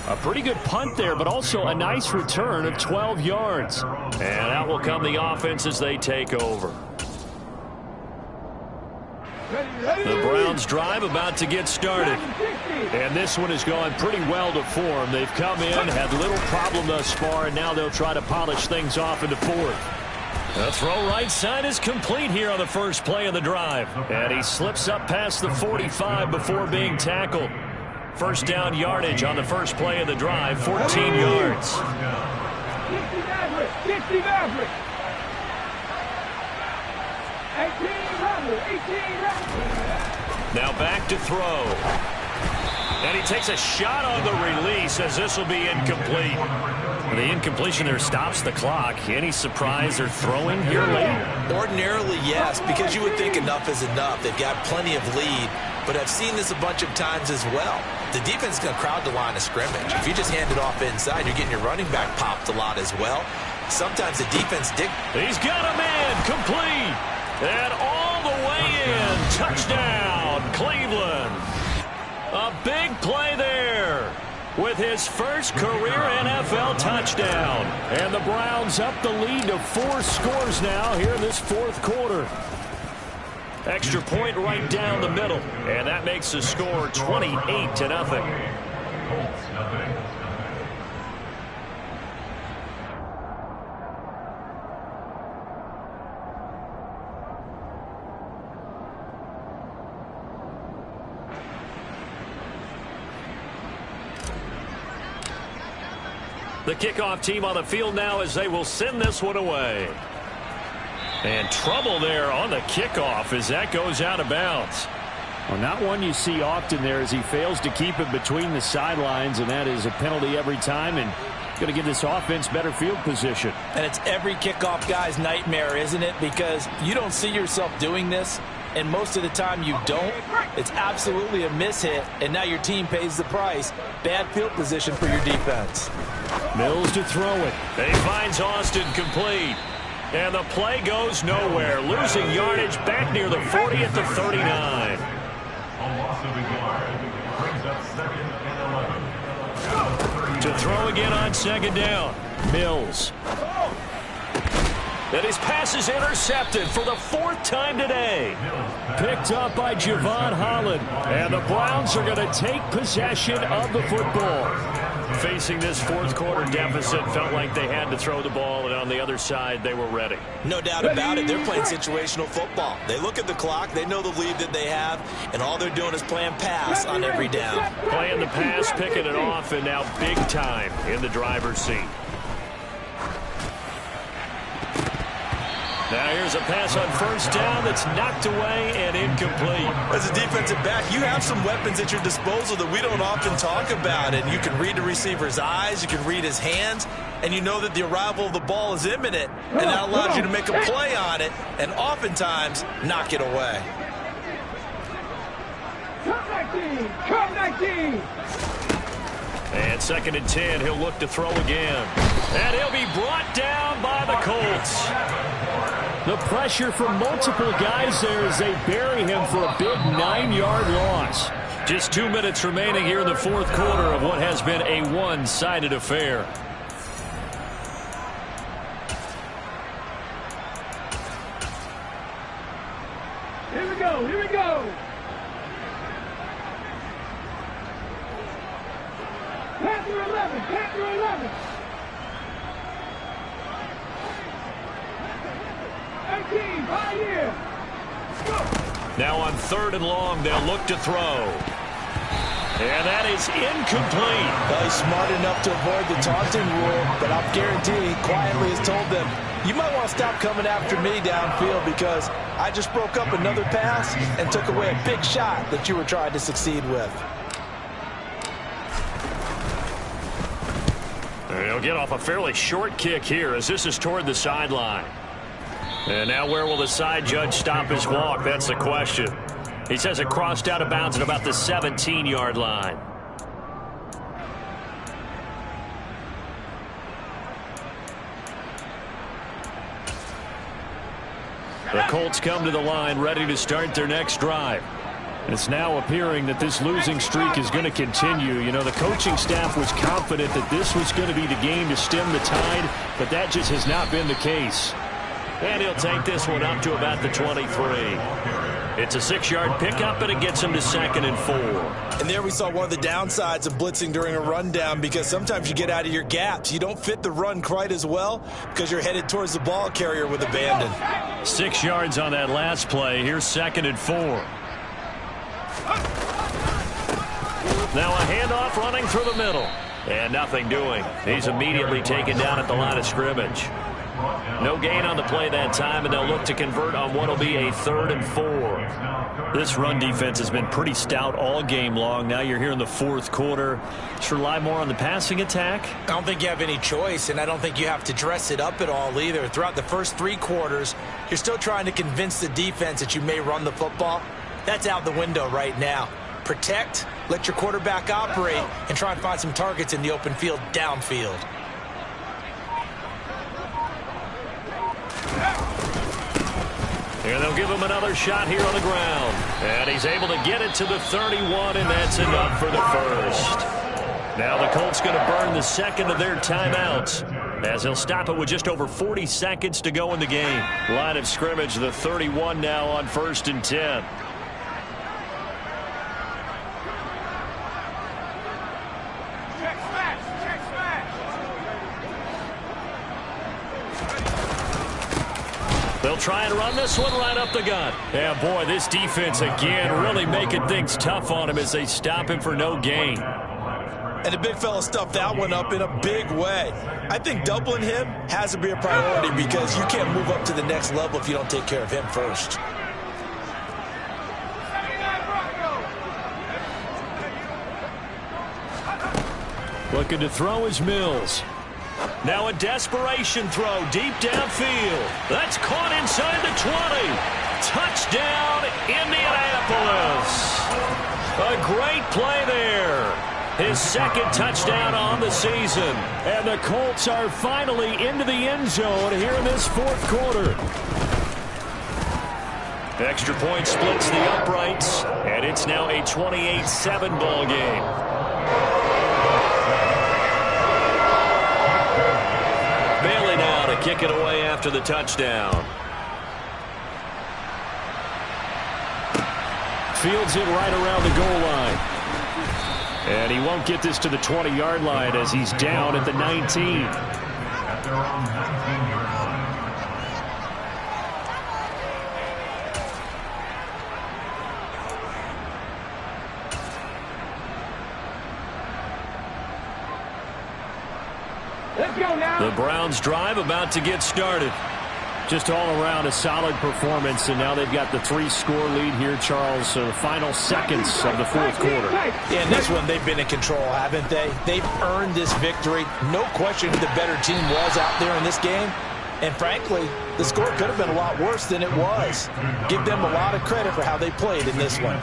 [SPEAKER 4] A pretty good punt there, but also a nice return of 12 yards.
[SPEAKER 2] And out will come the offense as they take over. The Browns drive about to get started.
[SPEAKER 4] And this one has gone pretty well to form. They've come in, had little problem thus far, and now they'll try to polish things off into 4th.
[SPEAKER 2] The throw right side is complete here on the first play of the drive. And he slips up past the 45 before being tackled. First down yardage on the first play of the drive, 14 yards. Now back to throw. And he takes a shot on the release as this will be incomplete. The incompletion there stops the clock. Any surprise they're throwing here late?
[SPEAKER 3] Ordinarily, yes, because you would think enough is enough. They've got plenty of lead, but I've seen this a bunch of times as well. The defense is going to crowd the line of scrimmage. If you just hand it off inside, you're getting your running back popped a lot as well. Sometimes the defense
[SPEAKER 2] He's got a man complete. And all the way in. Touchdown, Cleveland. A big play there with his first career NFL touchdown. And the Browns up the lead to 4 scores now here in this 4th quarter. Extra point right down the middle. And that makes the score 28-0.
[SPEAKER 5] Colts, nothing.
[SPEAKER 2] The kickoff team on the field now as they will send this one away. And trouble there on the kickoff as that goes out of bounds.
[SPEAKER 4] Well, not one you see often there as he fails to keep it between the sidelines, and that is a penalty every time and going to give this offense better field position.
[SPEAKER 3] And it's every kickoff guy's nightmare, isn't it? Because you don't see yourself doing this, and most of the time you don't. It's absolutely a mishit, and now your team pays the price. Bad field position for your defense.
[SPEAKER 4] Mills to throw it.
[SPEAKER 2] He finds Austin complete. And the play goes nowhere. Losing yardage back near the 40 at the 39.
[SPEAKER 5] A loss of a yard brings up 2nd and 11.
[SPEAKER 2] To throw again on 2nd down. Mills. And his pass is intercepted for the 4th time today.
[SPEAKER 4] Picked up by Javon Holland.
[SPEAKER 2] And the Browns are going to take possession of the football. Facing this 4th quarter deficit, felt like they had to throw the ball, and on the other side, they were ready.
[SPEAKER 3] No doubt about it. They're playing situational football. They look at the clock, they know the lead that they have, and all they're doing is playing pass on every down.
[SPEAKER 2] Playing the pass, picking it off, and now big time in the driver's seat. Now here's a pass on 1st down that's knocked away and incomplete.
[SPEAKER 3] As a defensive back, you have some weapons at your disposal that we don't often talk about. And you can read the receiver's eyes, you can read his hands, and you know that the arrival of the ball is imminent. And that allows you to make a play on it and oftentimes knock it away.
[SPEAKER 2] And 2nd and 10, he'll look to throw again. And he'll be brought down by the Colts.
[SPEAKER 4] The pressure from multiple guys there as they bury him for a big 9-yard loss.
[SPEAKER 2] Just 2 minutes remaining here in the 4th quarter of what has been a one-sided affair.
[SPEAKER 1] Here we go, here we go. Panther 11, Panther 11. 18, Pioneer.
[SPEAKER 2] Now on 3rd and long, they'll look to throw. And that is incomplete.
[SPEAKER 3] Well, he's smart enough to avoid the taunting rule, but I'll guarantee he quietly has told them, You might want to stop coming after me downfield because I just broke up another pass and took away a big shot that you were trying to succeed with.
[SPEAKER 2] He'll get off a fairly short kick here as this is toward the sideline. And now where will the side judge stop his walk? That's the question. He says it crossed out of bounds at about the 17-yard line. The Colts come to the line ready to start their next drive. It's now appearing that this losing streak is going to continue. You know, the coaching staff was confident that this was going to be the game to stem the tide, but that just has not been the case. And he'll take this one up to about the 23. It's a 6-yard pickup, and it gets him to 2nd and 4.
[SPEAKER 3] And there we saw one of the downsides of blitzing during a rundown because sometimes you get out of your gaps. You don't fit the run quite as well because you're headed towards the ball carrier with abandon.
[SPEAKER 2] 6 yards on that last play. Here's 2nd and 4. Now a handoff running through the middle. And nothing doing. He's immediately taken down at the line of scrimmage. No gain on the play that time, and they'll look to convert on what will be a 3rd and 4. This run defense has been pretty stout all game long. Now you're here in the 4th quarter. Should rely more on the passing attack?
[SPEAKER 3] I don't think you have any choice, and I don't think you have to dress it up at all either. Throughout the first 3 quarters, you're still trying to convince the defense that you may run the football. That's out the window right now. Protect, let your quarterback operate, and try and find some targets in the open field downfield.
[SPEAKER 2] And they'll give him another shot here on the ground. And he's able to get it to the 31, and that's enough for the first. Now the Colts going to burn the 2nd of their timeouts as he'll stop it with just over 40 seconds to go in the game. Line of scrimmage, the 31 now on 1st and 10. They'll try and run this one right up the gut. Yeah, boy, this defense again really making things tough on him as they stop him for no gain.
[SPEAKER 3] And the big fella stuffed that one up in a big way. I think doubling him has to be a priority because you can't move up to the next level if you don't take care of him first.
[SPEAKER 2] Looking to throw is Mills. Now a desperation throw deep downfield. That's caught inside the 20. Touchdown, Indianapolis. A great play there. His 2nd touchdown on the season. And the Colts are finally into the end zone here in this 4th quarter. Extra point splits the uprights, and it's now a 28-7 ball game. Bailey now to kick it away after the touchdown. Fields it right around the goal line. And he won't get this to the 20-yard line as he's down at the 19.
[SPEAKER 5] At their own 19-yard line.
[SPEAKER 2] The Browns drive about to get started.
[SPEAKER 4] Just all around a solid performance, and now they've got the 3-score lead here, Charles. So the final seconds of the 4th quarter.
[SPEAKER 3] Yeah, in this one, they've been in control, haven't they? They've earned this victory. No question who the better team was out there in this game. And frankly, the score could have been a lot worse than it was. Give them a lot of credit for how they played in this one.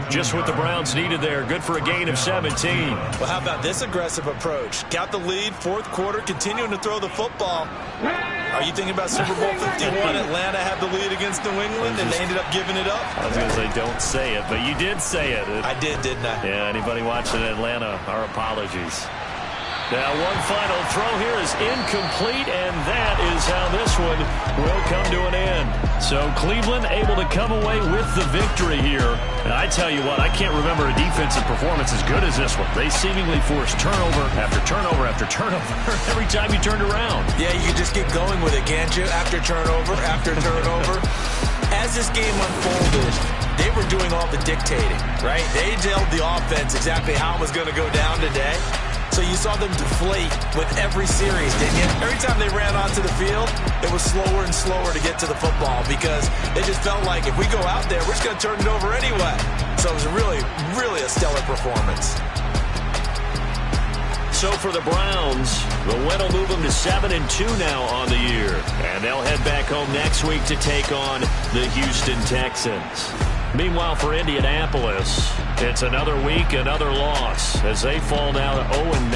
[SPEAKER 2] Just what the Browns needed there. Good for a gain of 17.
[SPEAKER 3] Well, how about this aggressive approach? Got the lead, 4th quarter, continuing to throw the football. Are you thinking about Super Bowl 51? Atlanta had the lead against New England, and they ended up giving it up?
[SPEAKER 2] I was going to say don't say it, but you did say it.
[SPEAKER 3] I did, didn't I?
[SPEAKER 2] Yeah, anybody watching Atlanta, our apologies. Now one final throw here is incomplete, and that is how this one will come to an end. So Cleveland able to come away with the victory here. And I tell you what, I can't remember a defensive performance as good as this one. They seemingly forced turnover after turnover after turnover every time you turned around.
[SPEAKER 3] Yeah, you can just get going with it, can't you? After turnover after turnover. As this game unfolded, they were doing all the dictating, right? They told the offense exactly how it was going to go down today. So you saw them deflate with every series, didn't you? Every time they ran onto the field, it was slower and slower to get to the football because they just felt like if we go out there, we're just going to turn it over anyway. So it was really, really a stellar performance.
[SPEAKER 2] So for the Browns, the win will move them to 7-2 now on the year. And they'll head back home next week to take on the Houston Texans. Meanwhile, for Indianapolis, it's another week, another loss as they fall now to 0-9.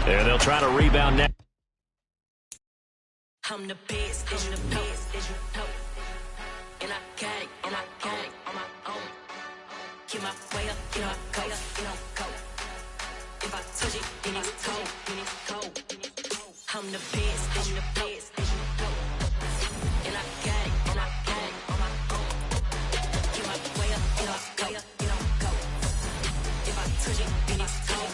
[SPEAKER 2] And they'll try to rebound next.
[SPEAKER 6] I'm the best, I'm the best, as you know. And I got it, on my own. Get my way up, you know I go. If I touch it, then it's cold, I'm the best, as you know. And I got it, on my own. Get my way up, you know I go. If I touch it, then it's cold.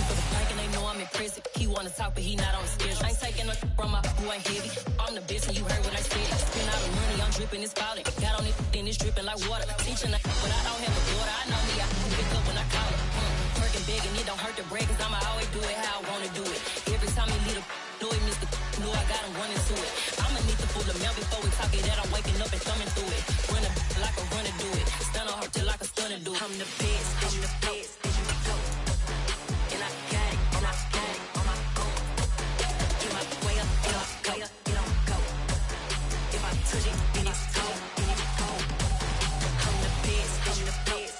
[SPEAKER 6] For the plank and they know I'm in prison. He wanna talk, but he not on the schedule. I ain't taking no from my boy ain't heavy. I'm the best and you heard what I said. Spend all the money, I'm dripping, it's falling. Got on it, then it's dripping like water. Teaching but I don't have a daughter. I know me, I can pick up when I call her. Working big and it don't hurt to break, cause I'ma always do it how I wanna do it. Every time he lead a know it, Mr. Know I got him running to it. I'ma need the full amount before we talk it that I'm waking up and thumbing through it. Running like a runner do it. Stun on her till like a stunner do it. I'm the best, I'm the best. And I got it, on my own. Get my way up, you know I go. If I touch it, then it's cold. I'm the best, I'm the best.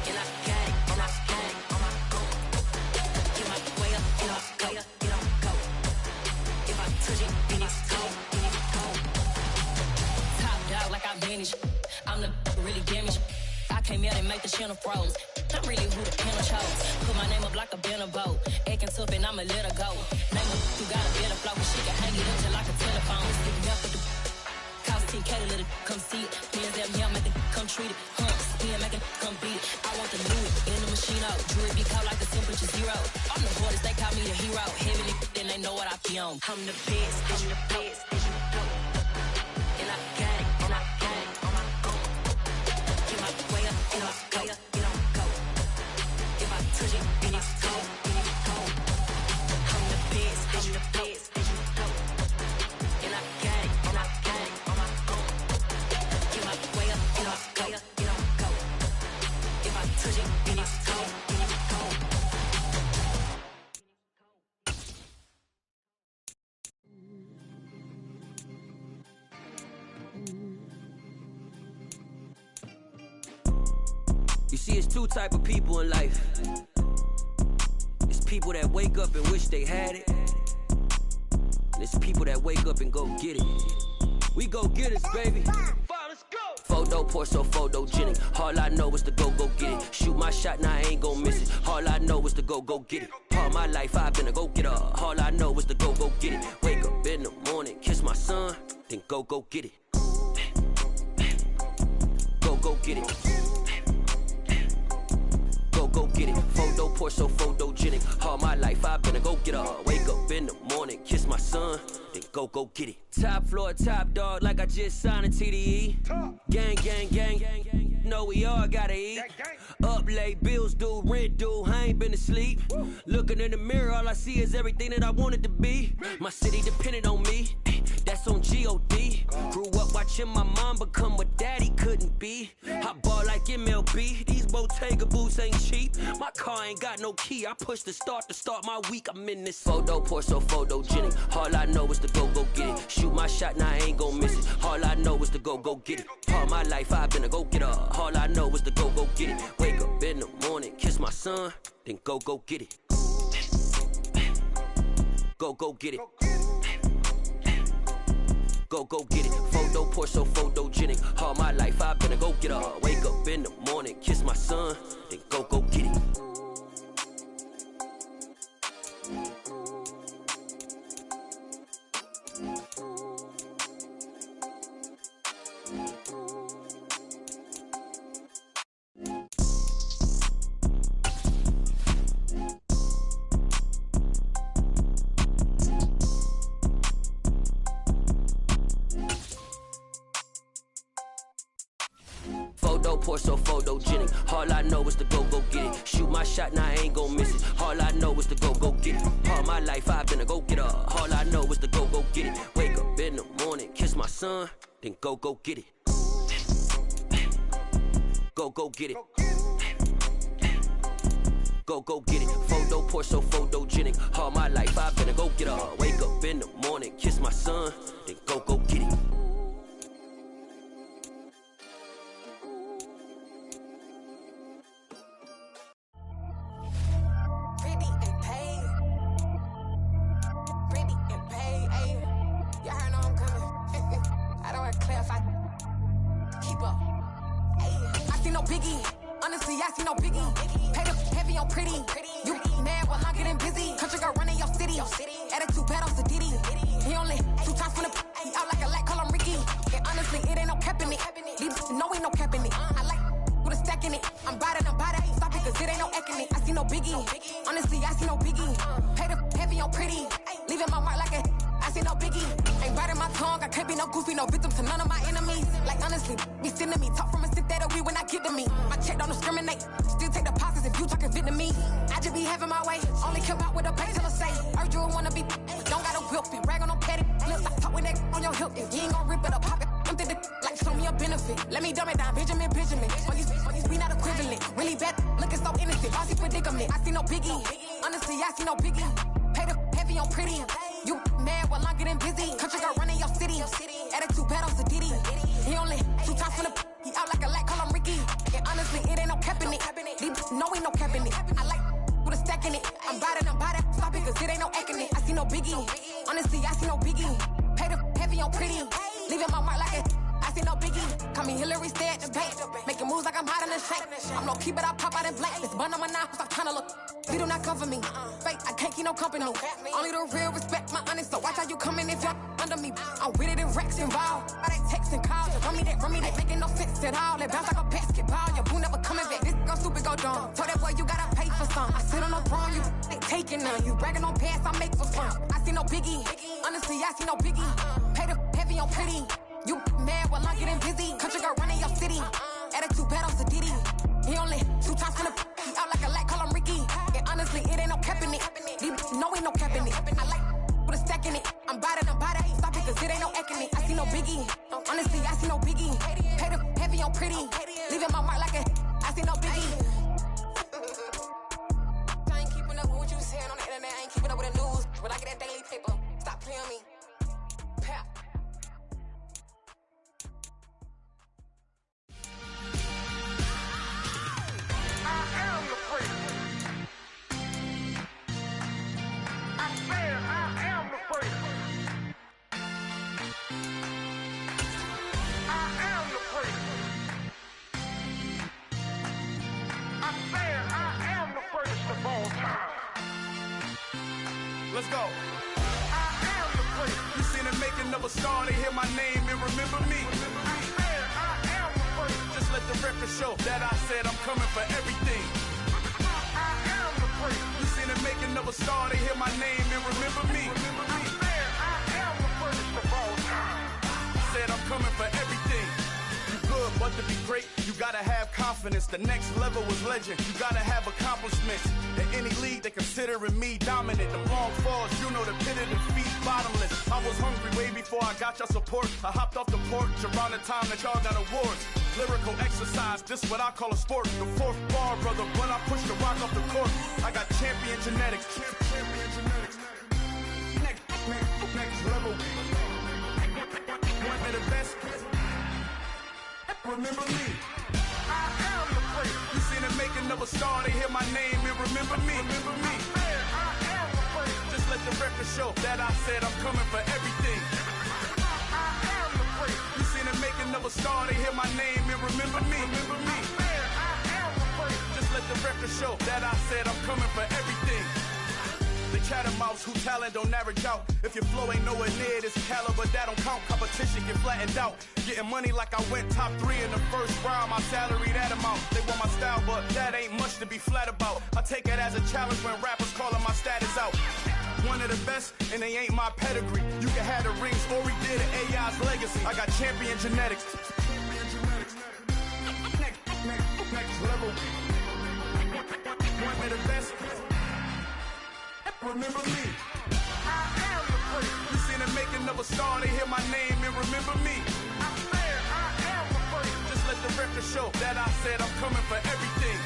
[SPEAKER 6] And I got it, on my own. Get my way up, you know I go. If I touch it, then it's cold. Top dog like I manage. I'm the really damaged. I came out and make the channel froze. I'm really who the panel chose. Put my name up like a banner boat. Acting tough and I'ma let her go. Name her who got a better flow. She can hang it up till like a telephone. Stick me up with the cost 10K to let it come see it. Pins that me, I make it come treat it. Spin, make it come beat it. I want the Louis in the machine out. Jewelry be cold like the temperature 0. I'm the hardest, they call me the hero. Heavy then they know what I be on. I'm the best, I'm the best. And I got it, on my own. Get my way up, you know I go. If I touch it, then it's cold. I'm the best, I'm the best. And I got it, on my own. Get my way up, you know I go. If I touch it, then it's cold.
[SPEAKER 7] You see, it's two type of people in life. It's people that wake up and wish they had it. And it's people that wake up and go get it. We go get it, baby. Photo pour so photogenic. All I know is to go get it. Shoot my shot, now I ain't gon' miss it. All I know is to go get it. All my life I've been a go-getter. All I know is to go get it. Wake up in the morning, kiss my son, then go get it. Go get it. Go get it. Photo pour so photogenic. All my life I've been a go-getter. Wake up in the morning, kiss my son, then go get it. Top floor, top dog, like I just signed a TDE. Gang. Know we all gotta eat. Up late, bills due, rent due, I ain't been asleep. Looking in the mirror, all I see is everything that I wanted to be. My city depended on me, that's on G.O.D. Grew up watching my mom become what daddy couldn't be. I ball like MLB, these Bottega boots ain't cheap. My car ain't got no key, I push the start to start my week. I'm in this photo pour so photogenic. All I know is to go get it. Shoot my shot, now I ain't gon' miss it. All I know is to go get it. All my life I've been a go-getter. All I know is to go get it. Wake up in the morning, kiss my son, then go get it. Go get it. Go get it. Photo pour so photogenic. All my life I've been a go-getter. Wake up in the morning, kiss my son, then go get it. Photo pour so photogenic. All I know is to go get it. Shoot my shot, now I ain't gon' miss it. All I know is to go get it. All my life I've been a go-getter. All I know is to go get it. Wake up in the morning, kiss my son, then go get it. Go get it. Go get it. Photo poor, so photogenic. All my life I've been a go-getter. Wake up in the morning, kiss my son, then go get it.
[SPEAKER 8] I see no biggie. Pay the heavy on pretty. You mad while I'm getting busy. Country girl running your city. Attitude bad on Sadidi. He only 2 times from the he out like a lack, call him Ricky. And honestly, it ain't no cap in it. These no ain't no cap in it. I like with a stack in it. I'm bad. Stop it, cause it ain't no eck in it. I see no biggie. Honestly, I see no biggie. Pay the heavy on pretty. Leaving my mark like a I see no biggie. Ain't biting my tongue. I can't be no goofy, no victim to none of my enemies. Like honestly, be sending me talk from a stick that we when I get to me. My check don't discriminate. Still take deposits if you talking Vietnamese. I just be having my way. Only come out with a pay till I say. Urge you wanna be. Don't gotta whip it. Rag on petty. Lips like talk with that on your hip. If you ain't gon' rip it up, pop it. Empty the like show me a benefit. Let me dumb it down, Benjamin. We not equivalent. Really bad, looking so innocent. Bossy predicament. I see no biggie. Honestly, I see no biggie. Pay the heavy on pretty. You mad while I'm getting busy. Country girl running your city. Attitude bad on Sadidi. He only 2 times from the he out like a lack, call him Ricky. And honestly, it ain't no cap in it. These no ain't no cap in it. I like with a stack in it. I'm bad. Stop it, cause it ain't no eck in it. I see no biggie. Honestly, I see no biggie. Pay the heavy on pretty. Leaving my mark like it. I see no biggie. Call me Hillary, stay at the bank. Making moves like I'm hot in the shank. I'm no keep it, I pop out in blank. This bun on my knife, stop trying to look. They do not come for me. Fake, I can't keep no company. Only the real respect my honest. So watch how you coming if y'all under me. I'm with it in Rex involved. I they text and calls. Run me that, making no sense at all. They bounce like a basketball. Your boo never coming back. This go stupid, go dumb. Told that boy you gotta pay for some. I sit on no throne, you they taking none. You bragging on pants, I make for fun. I see no biggie. Honestly, I see no biggie. Pay the heavy on pretty. You mad while I'm getting busy. Country girl running your city. Attitude bad on Sadidi. He only 2 times from the he out like a lack, call him Ricky. And honestly, it ain't no cap in it. These no ain't no cap in it. I like with a stack in it. I'm bad. Stop it, cause it ain't no eck in it. I see no biggie. Honestly, I see no biggie. Pay the heavy on pretty. Leaving my mark like a I see no biggie. I ain't keeping up with what you saying on the internet. I ain't keeping up with the news. But I get that daily paper. Stop playing me. Pap.
[SPEAKER 9] Let's go. I am the prince. You seen the making of a star, they hear my name and remember me. I am the prince. Just let the record show that I said I'm coming for everything. I am the prince. You seen the making of a star, they hear my name and remember me. I am the prince of all time. Said I'm coming for everything. Good, but to be great, you gotta have confidence. The next level was legend. You gotta have accomplishments. In any league, they considering me dominant. The long falls, you know the pit of defeat, bottomless. I was hungry way before I got your support. I hopped off the porch around the time that y'all got awards. Lyrical exercise, this what I call a sport. The 4th bar, brother, when I push the rock off the court. I got champion genetics. Next level. One of the best. Remember me. I am the prince. You seen the making of a star, they hear my name and remember me. I am the prince. Just let the record show that I said I'm coming for everything. I am the prince. You seen the making of a star, they hear my name and remember me. I am the prince. Just let the record show that I said I'm coming for everything. The catamounts who talent don't average out. If your flow ain't nowhere near this caliber, that don't count. Competition get flattened out. Getting money like I went top 3 in the first round. My salary that amount. They want my style, but that ain't much to be flat about. I take it as a challenge when rappers calling my status out. One of the best, and they ain't my pedigree. You can have the rings, or we did it, AI's legacy. I got champion genetics. Next level. One remember me. I am the first. You seen the making of a star, they hear my name and remember me. I said I am the first. Just let the record show that I said I'm coming for everything.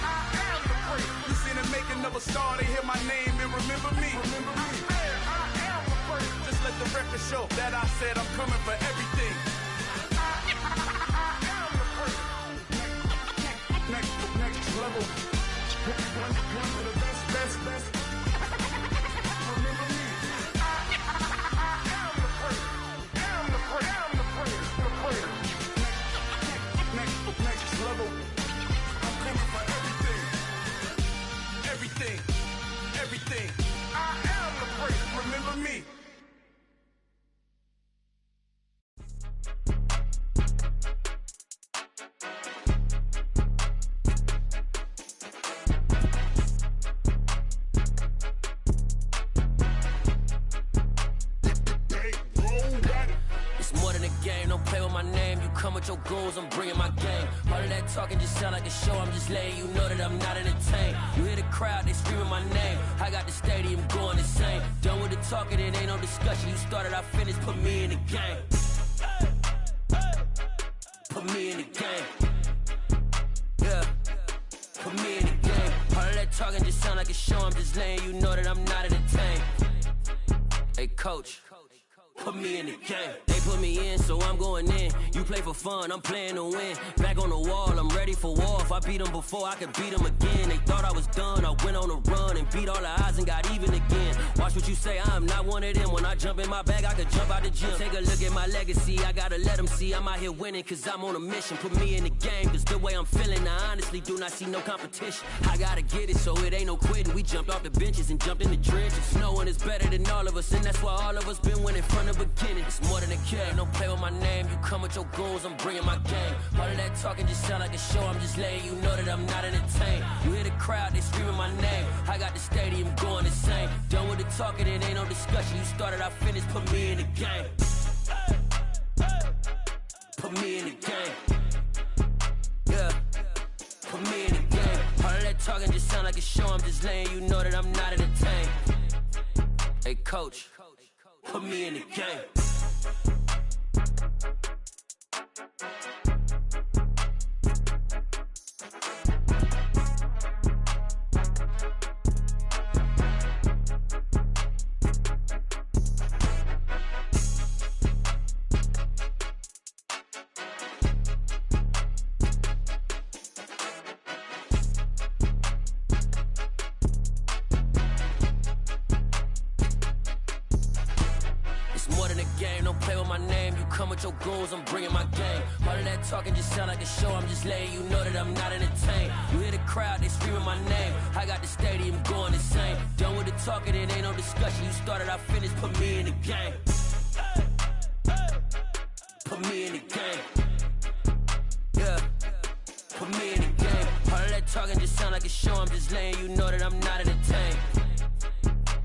[SPEAKER 9] I am the first. You seen the making of a star, they hear my name and remember me. Remember me. I said I am the first. Just let the record show that I said I'm coming for everything. I am the first. Next level. One of the best. Remember me. I am the first. Am the first. Next level. I'm coming for everything. I am the first. Remember me.
[SPEAKER 7] Come with your goons, I'm bringing my game. All of that talking just sound like a show. I'm just letting you know that I'm not entertained. You hear the crowd, they screaming my name. I got the stadium going insane. Done with the talking, it ain't no discussion. You started, I finished, put me in the game. Put me in the game. Yeah, put me in the game. All of that talking just sound like a show. I'm just letting you know that I'm not entertained. Hey, coach. Put me in the game. They put me in, so I'm going in. You play for fun, I'm playing to win. Back on the wall, I'm ready for war. If I beat them before, I could beat them again. They thought I was done, I went on a run and beat all the odds and got even again. Watch what you say, I'm not one of them. When I jump in my bag, I could jump out the gym. Take a look at my legacy, I gotta let them see I'm out here winning, cause I'm on a mission. Put me in the game, cause the way I'm feeling, I honestly do not see no competition. I gotta get it, so it ain't no quitting. We jumped off the benches and jumped in the trenches. No one is better than all of us, and that's why all of us been winning from the beginning. It's more than a game, don't play with my name. You come with your goons, I'm bringing my game. All of that talking just sound like a show. I'm just letting you know that I'm not entertained. You hear the crowd, they screaming my name. I got the stadium going insane. Done with the talking, it ain't no discussion. You started, I finished, put me in the game. Put me in the game. Yeah, put me in the game. All of that talking just sound like a show. I'm just letting you know that I'm not entertained. Hey, coach. Put me in the game. Your goons, I'm bringing my game. All of that talking just sound like a show. I'm just letting you know that I'm not entertained. You hear the crowd, they screaming my name. I got the stadium going insane. Done with the talking, it ain't no discussion. You started, I finished, put me in the game. Put me in the game. Yeah, put me in the game. All of that talking just sound like a show. I'm just letting you know that I'm not entertained.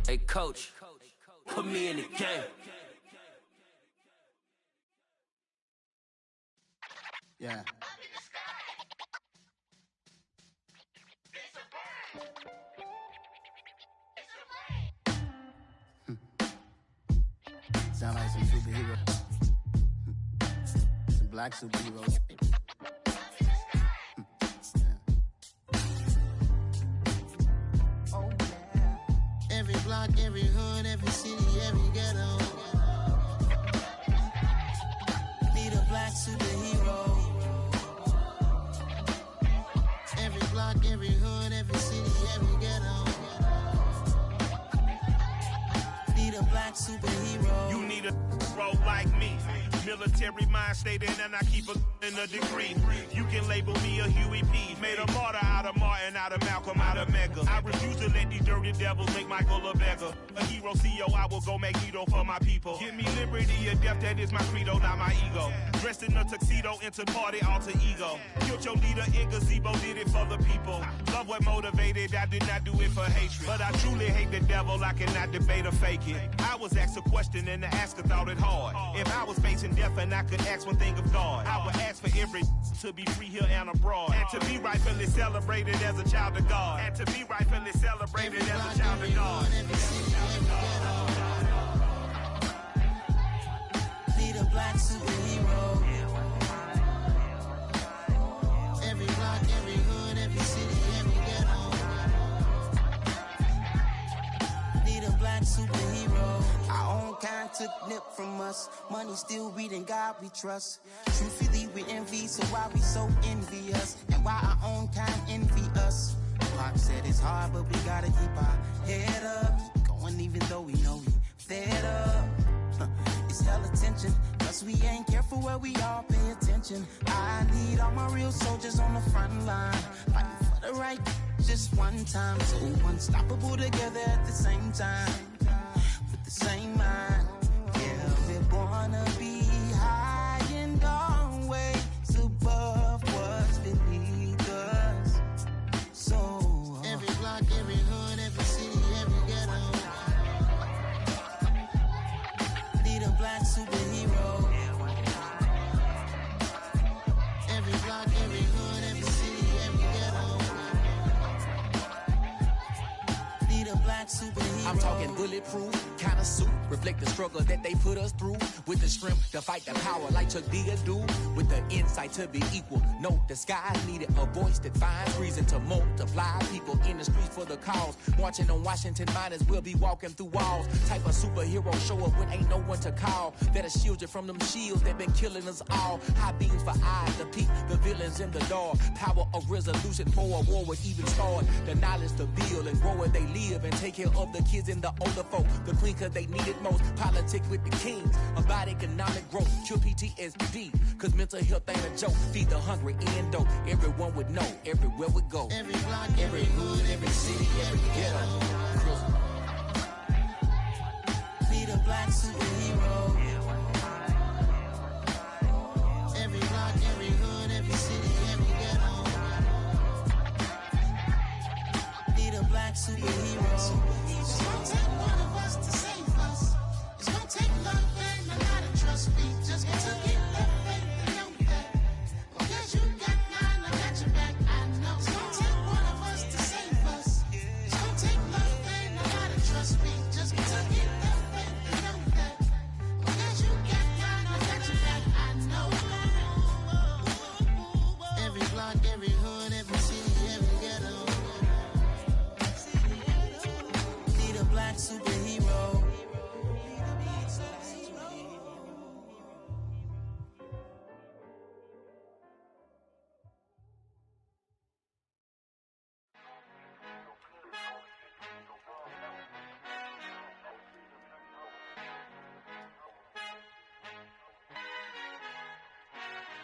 [SPEAKER 7] Hey, coach, put me in the game.
[SPEAKER 10] Yeah. Sound like some superheroes. Some black superheroes. Oh, yeah. Every block, every hood, every city, every ghetto. Need a black superhero. Every block, every hood, every city, every ghetto. Need a black superhero.
[SPEAKER 11] You need a bro like me. Military mind stated, and I keep in a degree. You can label me a Huey P. Made a martyr out of Martin, out of Malcolm, out of Mega. I refuse to let these dirty devils make Michael a beggar. A hero CEO, I will go Magneto for my people. Give me liberty or death, that is my credo, not my ego. Dressed in a tuxedo, into party, alter ego. Killed your leader in gazebo, did it for the people. Love what motivated, I did not do it for hatred. But I truly hate the devil, I cannot debate or fake it. I was asked a question and the asker thought it hard. If I was facing death and I could ask one thing of God, I would ask for every to be free here and abroad. And to be rightfully celebrated as a child of God. And to be rightfully definitely celebrated as a child of God.
[SPEAKER 10] Need a black superhero. Every block, every hood, every city, every ghetto. Need a black superhero. Our own kind took nip from us. Money still reading God we trust. Truthfully we envy, so why we so envious? And why our own kind envy us? Pac said it's hard, but we gotta keep our head up. Keep going even though we know we fed up. It's hell attention, cause we ain't careful where we all pay attention. I need all my real soldiers on the front line, fighting for the right just one time. So unstoppable together at the same time, with the same mind. Yeah, we're born to be high and always above what's beneath us. So every block, every hood, every city, every ghetto. Need a black superhero. Every block, every hood, every city, every ghetto. Need a black superhero.
[SPEAKER 12] I'm talking bulletproof kind of suit, reflect the struggle that they put us through. With the strength to fight the power like Chuck D do. With the insight to be equal. No, the sky's needed a voice that finds reason to multiply. People in the streets for the cause. Marching on Washington, might as well be walking through walls. Type of superhero show up when ain't no one to call. That'll shield you from them shields that been killing us all. High beams for eyes to peek the villains in the dark. Power of resolution for a war would even start. The knowledge to build and grow where they live and take care of the kids and the older folk. The queen cause they need it most. Politics with the kings. About economic growth. Cure PTSD. Cause mental health ain't a joke. Feed the hungry and dope. Everyone would know. Everywhere we go.
[SPEAKER 10] Every block, every hood, every city, every ghetto. Need a black superhero. Every block, every hood, every city, every ghetto. Need a black superhero. It's gonna take one of us to save us. It's gonna take love and a lot of trust. We just got to get that faith and know that. Because you got mine, I got your back. I know. It's gonna take one of us to save us. It's gonna take love and a lot of trust. We just got to get that faith and know that. Because you got mine, I got your back. I know. Every block, every hood, every city, every ghetto. Need a black superhero.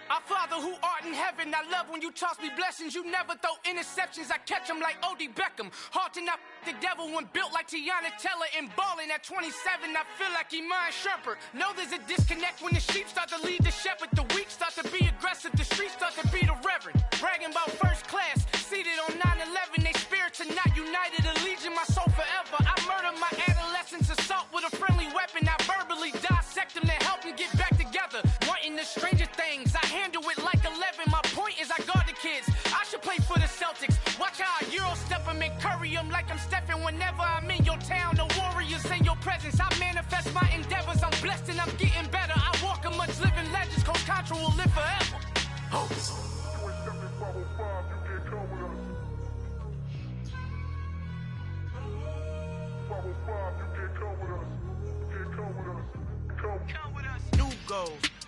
[SPEAKER 13] Our Father who art in heaven, I love when you toss me blessings. You never throw interceptions, I catch them like O.D. Beckham. Hard to not the devil when built like Tiana Teller and balling at 27. I feel like Iman Shumpert. Know there's a disconnect when the sheep start to lead the shepherd. The weak start to be aggressive, the streets start to be the reverend. Bragging about first class, seated on 9/11. They spirits are not united, a legion, my soul forever. I murder my adolescence, assault with a friendly weapon. I verbally dissect them to help them get back together. Wanting the stranger things, I handle it like 11. My point is I guard the kids. I should play for the Celtics. Watch how I Euro step them and curry them like I'm Stephen. Whenever I'm in your town, the Warriors in your presence. I manifest my endeavors. I'm blessed and I'm getting better. I walk amongst living legends. Coach Contra will live forever.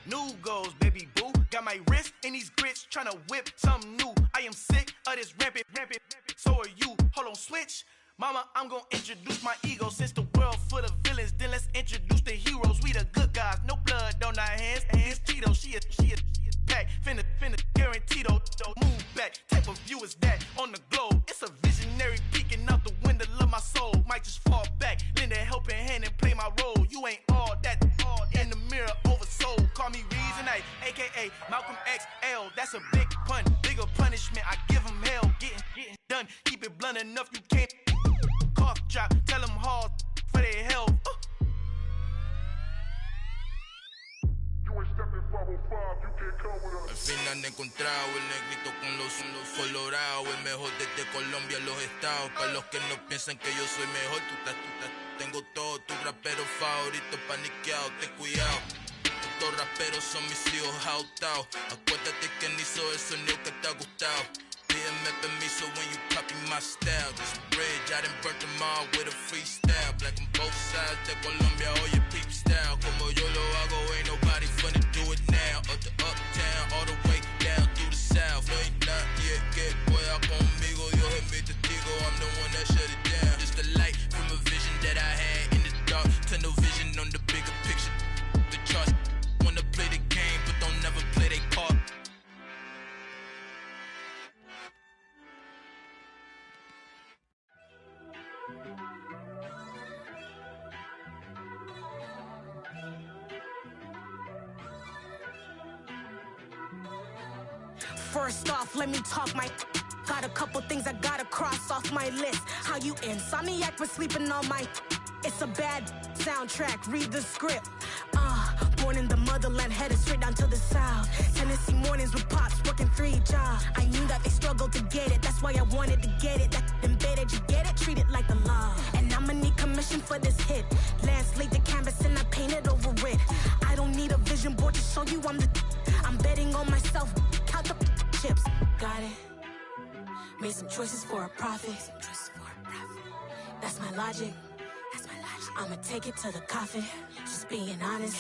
[SPEAKER 11] New goals, baby boo. Got my wrist in these grits, tryna whip something new. I am sick of this rampant. So are you. Hold on, switch. Mama, I'm gonna introduce my ego. Since the world full of villains, then let's introduce the heroes. We the good guys, no blood on our hands. It's Tito, she a pack. Finna guaranteed, move back. Type of view is that on the globe? It's a visionary peeking out the window of my soul. Might just fall back, lend a helping hand and play my role. You ain't all that in the mirror oversold. Call me Reason A, aka Malcolm XL. That's a big pun, bigger punishment. I give him hell, getting done. Keep it blunt enough, you can't cough drop. Tell them hard for their health.
[SPEAKER 5] You ain't stepping 505, you can't come with us.
[SPEAKER 14] Al final he encontrado el negrito con los colorados, el mejor desde Colombia a los estados. Para los que no piensan que yo soy mejor, tengo todo, tu rapero favorito paniqueado, ten cuidado. Estos raperos son mis hijos adoptados. Acuérdate que ni hizo el sonido que te ha gustado. Pídeme permiso when you copy my style. This bridge, I done burnt them all with a freestyle. Black on both sides de Colombia, oye peep style. Como yo lo hago, ain't nobody finna do it now. Up to uptown, all the way down through the south. No ain't not yet, que pueda conmigo. Dios es mi testigo, I'm the one that shut it down. Just a light from a vision that I had in the dark. Tunnel vision on the bigger picture. The charts wanna play the game, but don't never play their part.
[SPEAKER 8] First off, let me talk my. Got a couple things I gotta cross off my list. How you insomniac for sleeping on my. It's a bad soundtrack, read the script. Born in the motherland, headed straight down to the south. Tennessee mornings with pops, working 3 jobs. I knew that they struggled to get it, that's why I wanted to get it. That embedded, you get it, treat it like the law. And I'ma need commission for this hit. Lance laid the canvas and I painted over it. I don't need a vision board to show you I'm betting on myself, count the chips. Got it. Made some choices for a profit. That's my logic. I'ma take it to the coffin, just being honest.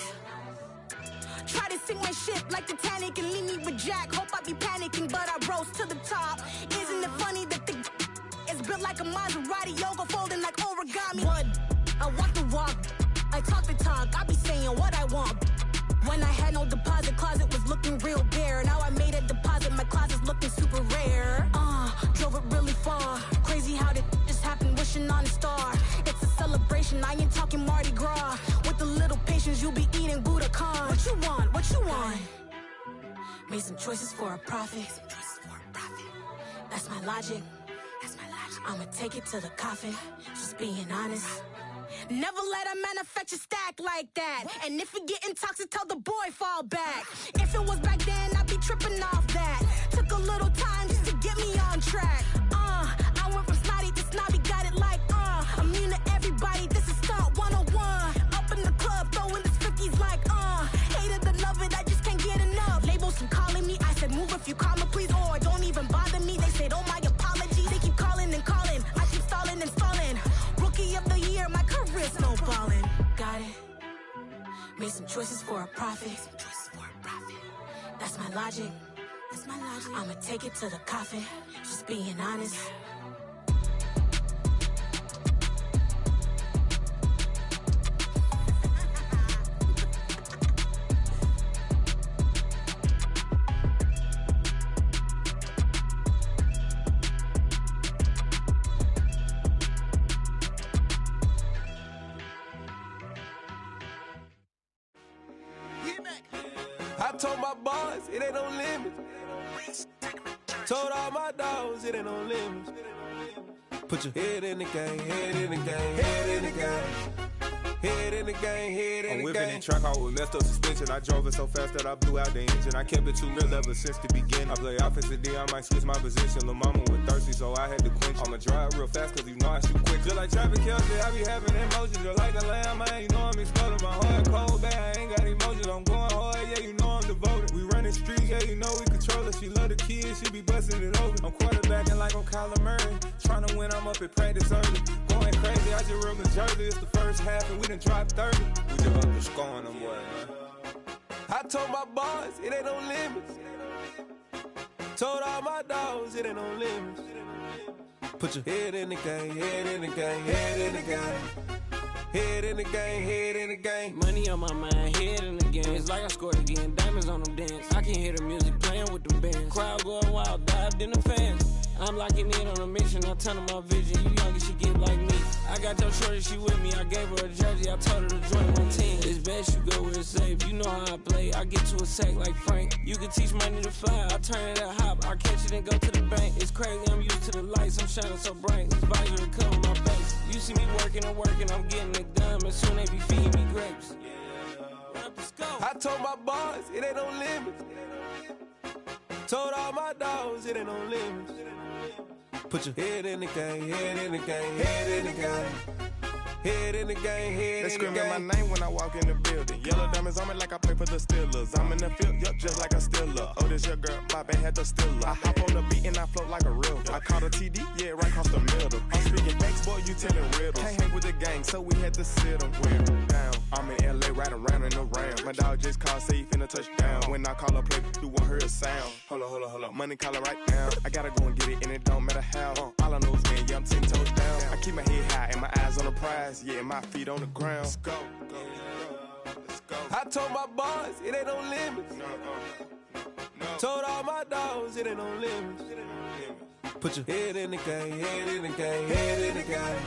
[SPEAKER 8] Try to sink my ship like Titanic and leave me with Jack. Hope I be panicking, but I rose to the top. Isn't it funny that the is built like a Maserati, yoga folding like origami? What? I walk the walk, I talk the talk, I be saying what I want. When I had no deposit, closet was looking real bare. Now I made a deposit, my closet's looking super rare. Drove it really far. Crazy how did just happen, wishing on a star. It's a celebration, I ain't talking Mardi Gras. With a little patience, you'll be eating Budokan. What you want? What you want? Made some choices for a profit. That's my logic. I'ma take it to the coffin, just being honest. Never let a manufacture stack like that. And if it getting toxic, tell the boy fall back. If it was back then, I'd be tripping off that. Took a little time just to get me on track. I went from snotty to snobby, got it like immune to everybody, this is stunt 101. Up in the club, throwing the cookies like hate it or love it, I just can't get enough. Labels keep calling me, I said move if you call me please, or don't even bother me. They said oh my apologies, they keep calling and calling, I keep stalling and stalling. Rookie of the year, my career snowballing. Got it. Made some choices for a profit. That's my logic. I'ma take it to the coffin, just being honest.
[SPEAKER 15] I told my boys, it ain't no limits. Told all my dogs, it ain't no limits. Put your head in the game, head in the game, head in the game. Head in the game, head in the game. I'm whipping and track out with messed up suspension. I drove it so fast that I blew out the engine. I kept it too real ever since the beginning. I play offensive D, I might switch my position. Lil' mama was thirsty, so I had to quench. I'ma drive real fast, cause you know I shoot quick. Just like traffic Kelsey, I be having emotions. Just like the lamb, man, you know I'm exploding. My heart cold, bad, I ain't got emotions. I'm going hard, yeah, you know I'm devoted. We running streets, yeah, you know we control it. She love the kids, she be busting it open. I'm quarterbacking like I'm Kyler Murray. Trying to win, I'm up at practice early. Going crazy, I just rub the jersey. It's the first half and we done dropped 30. We just up and scoring them, boy, man. I told my boys, it ain't no limits. Told all my dogs, it ain't no limits. Put your head in the game, head in the game, head in the game. Head in the game, head in the game.
[SPEAKER 16] Money on my mind, head in the game. It's like I scored again, diamonds on them dance. I can hear the music playing with them bands. Crowd going wild, dived in the fans. I'm locking in on a mission, I tell her my vision. You young and she get like me. I got your shorty, she with me. I gave her a jersey, I told her to join my team. It's best you go where it's safe. You know how I play, I get to a sack like Frank. You can teach money to fly, I turn it at hop. I catch it and go to the bank. It's crazy, I'm used to the lights, I'm shining so bright. This visor cover my face. You see me working and working, I'm getting it done. But soon they be feeding me grapes. Let's go.
[SPEAKER 15] I told my boys, it ain't no limits. Told all my dogs, it ain't no limits. Put your head in the game, head in the game, head in the game. Head in the game, head
[SPEAKER 17] they
[SPEAKER 15] in the game.
[SPEAKER 17] They screaming my name when I walk in the building. Yellow diamonds on me like I play for the Steelers. I'm in the field, yup, just like a Steeler. Oh, this your girl, my bad had the Steeler. I hop on the beat and I float like a real. I caught a TD, yeah, right across the middle. I'm speaking facts, boy, you telling riddles. Can't hang with the gang, so we had to sit them down. I'm in LA, riding around and around. My dog just called, say he finna touch down. When I call a play, you won't hear a sound. Hold up, money calling right now. I gotta go and get it, and it don't matter how. All I know is, man, yeah, I'm 10 toes down. I keep my head high and my eyes on the prize. Yeah, my feet on the ground. Let's go. Let's go. I told my boys, it ain't no limits. No. Told all my dogs, it ain't no limits. Put your head in the game, head in the game, head in the game.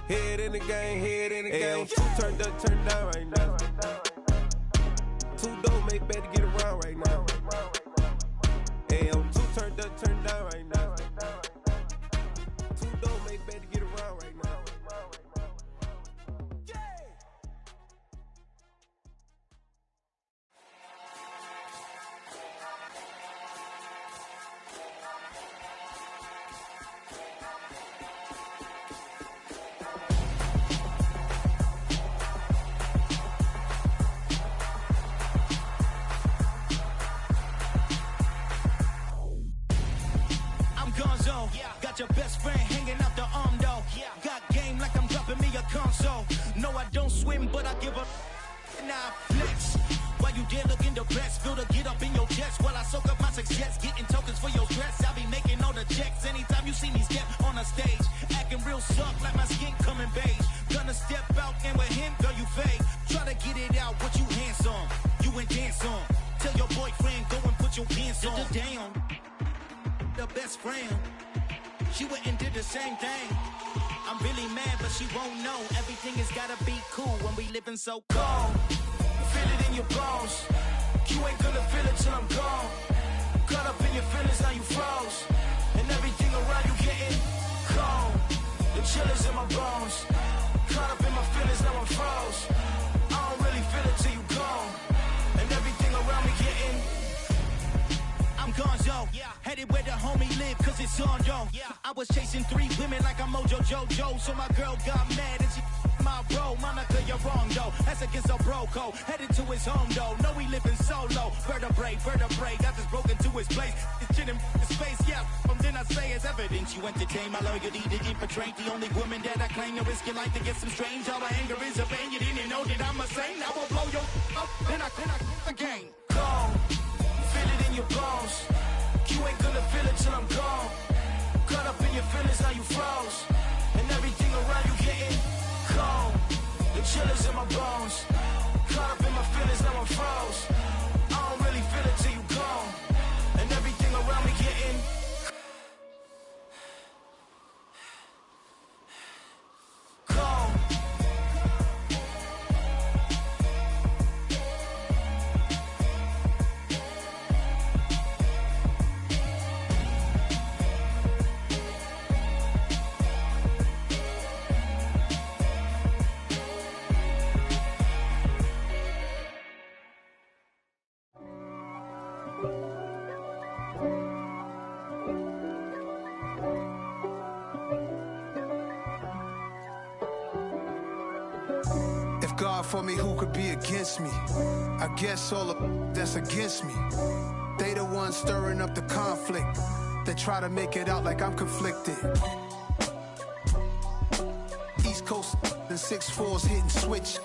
[SPEAKER 17] Head in the game, head in the game. Two turned up, turned down right now. Two dope make better get around right now. Hey, two turned up, turned down right now. Two dope make better get around right now.
[SPEAKER 18] Got your best friend hanging out the arm though. Got game like I'm dropping me a console. No, I don't swim, but I give a nah flex. While you there looking depressed, feel the get up in your chest while I soak up my success, getting tokens for your stress. I be making all the checks anytime you see me step on a stage, acting real soft like my skin coming beige. Gonna step out and with him, girl, you fade. Try to get it out, what you handsome, you ain't dance on. Tell your boyfriend go and put your pants on. Down, the best friend. She went and did the same thing. I'm really mad, but she won't know. Everything has gotta be cool when we living so cold. Feel it in your bones. You ain't gonna feel it till I'm gone. Caught up in your feelings, now you froze. And everything around you getting cold. The chill is in my bones. Caught up in my feelings, now I'm froze. I don't really feel it till you gone. And everything around me getting I'm gonzo, headed where the homie live, cause it's on, yo. I was chasing 3 women like I'm Mojo Jojo, so my girl got mad and she my bro. Monica, you're wrong, though. That's against a bro code. Headed to his home, though. No, we living solo. Vertebrae, got this broken to his place. It's chin in his face, yeah. From then I say it's evidence you entertain my loyalty to infiltrate. The only woman that I claim to risk your life to get some strange. All my anger is a pain. You didn't know that I'm a saint. I will blow your up, then I again. Gone. Feel it in your bones. You ain't gonna feel it till I'm gone. Caught up in your feelings, now you froze. And everything around you getting cold. The chill is in my bones. Caught up in my feelings, now I'm froze. I don't really feel it till you gone. And everything around me getting cold.
[SPEAKER 19] God for me, who could be against me? I guess all of that's against me. They the ones stirring up the conflict. They try to make it out like I'm conflicted. East Coast and 6'4's hitting switch.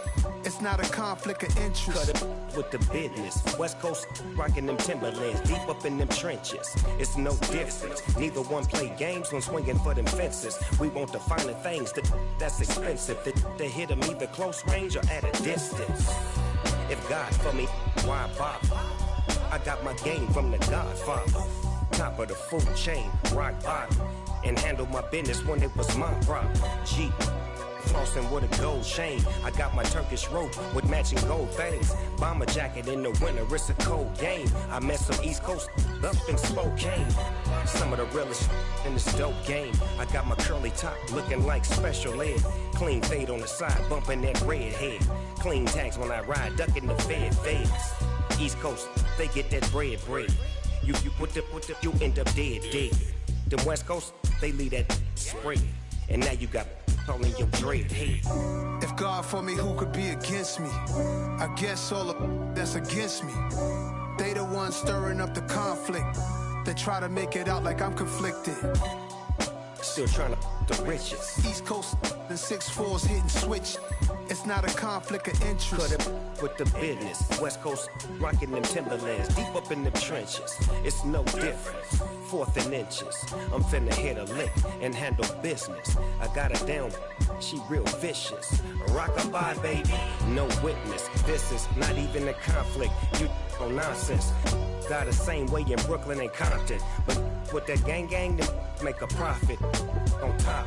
[SPEAKER 19] It's not a conflict of interest.
[SPEAKER 20] Cut it with the business. West Coast rocking them Timberlands, deep up in them trenches. It's no difference. Neither one play games when swinging for them fences. We want the finer things that's expensive. They hit them either close range or at a distance. If God for me, why bother? I got my game from the Godfather. Top of the food chain, rock bottom. And handle my business when it was my problem. G. flossing with a gold chain. I got my Turkish rope with matching gold things. Bomber jacket in the winter, it's a cold game. I met some East Coast up in Spokane. Some of the realest in this dope game. I got my curly top looking like special ed. Clean fade on the side, bumping that red head. Clean tags when I ride, ducking the feds. East Coast, they get that bread. You end up dead. Them West Coast, they leave that spread. And now you got all in your dread head.
[SPEAKER 19] If God for me, who could be against me? I guess all of that's against me. They the ones stirring up the conflict. They try to make it out like I'm conflicted.
[SPEAKER 20] Still trying to the riches.
[SPEAKER 19] East Coast and 6'4s hitting switch. It's not a conflict of interest.
[SPEAKER 20] Cut it with the business. West Coast rocking them Timberlands, deep up in them trenches. It's no difference. 4th and inches. I'm finna hit a lick and handle business. I got her down. She real vicious. Rockabye, baby. No witness. This is not even a conflict. You on nonsense. Got the same way in Brooklyn and Compton. But with that gang, then make a profit. On top,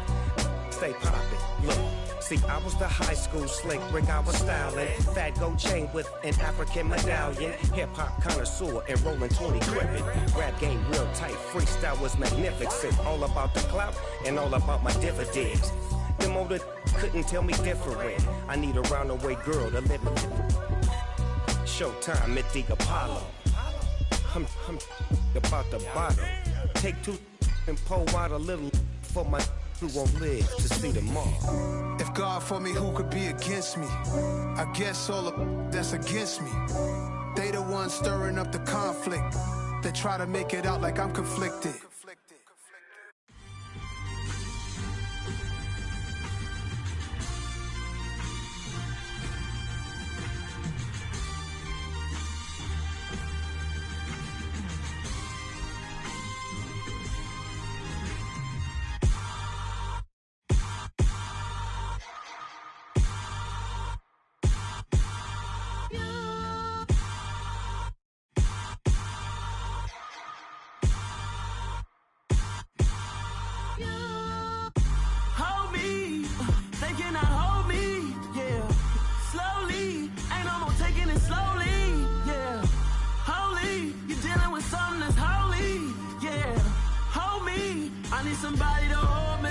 [SPEAKER 20] stay poppin'. Look. See, I was the high school slick Rick, I was styling. Fat gold chain with an African medallion. Hip-hop connoisseur and rolling 20 cribbin'. Rap game real tight, freestyle was magnificent. All about the clout and all about my dividends. Them older couldn't tell me different. I need a roundaway girl to live with. Showtime at the Apollo. I'm about the bottom. Take 2 and pull out a little for my who won't live to see tomorrow.
[SPEAKER 19] If God for me, who could be against me? I guess all of that's against me. They the ones stirring up the conflict. They try to make it out like I'm conflicted.
[SPEAKER 16] Somebody to hold me.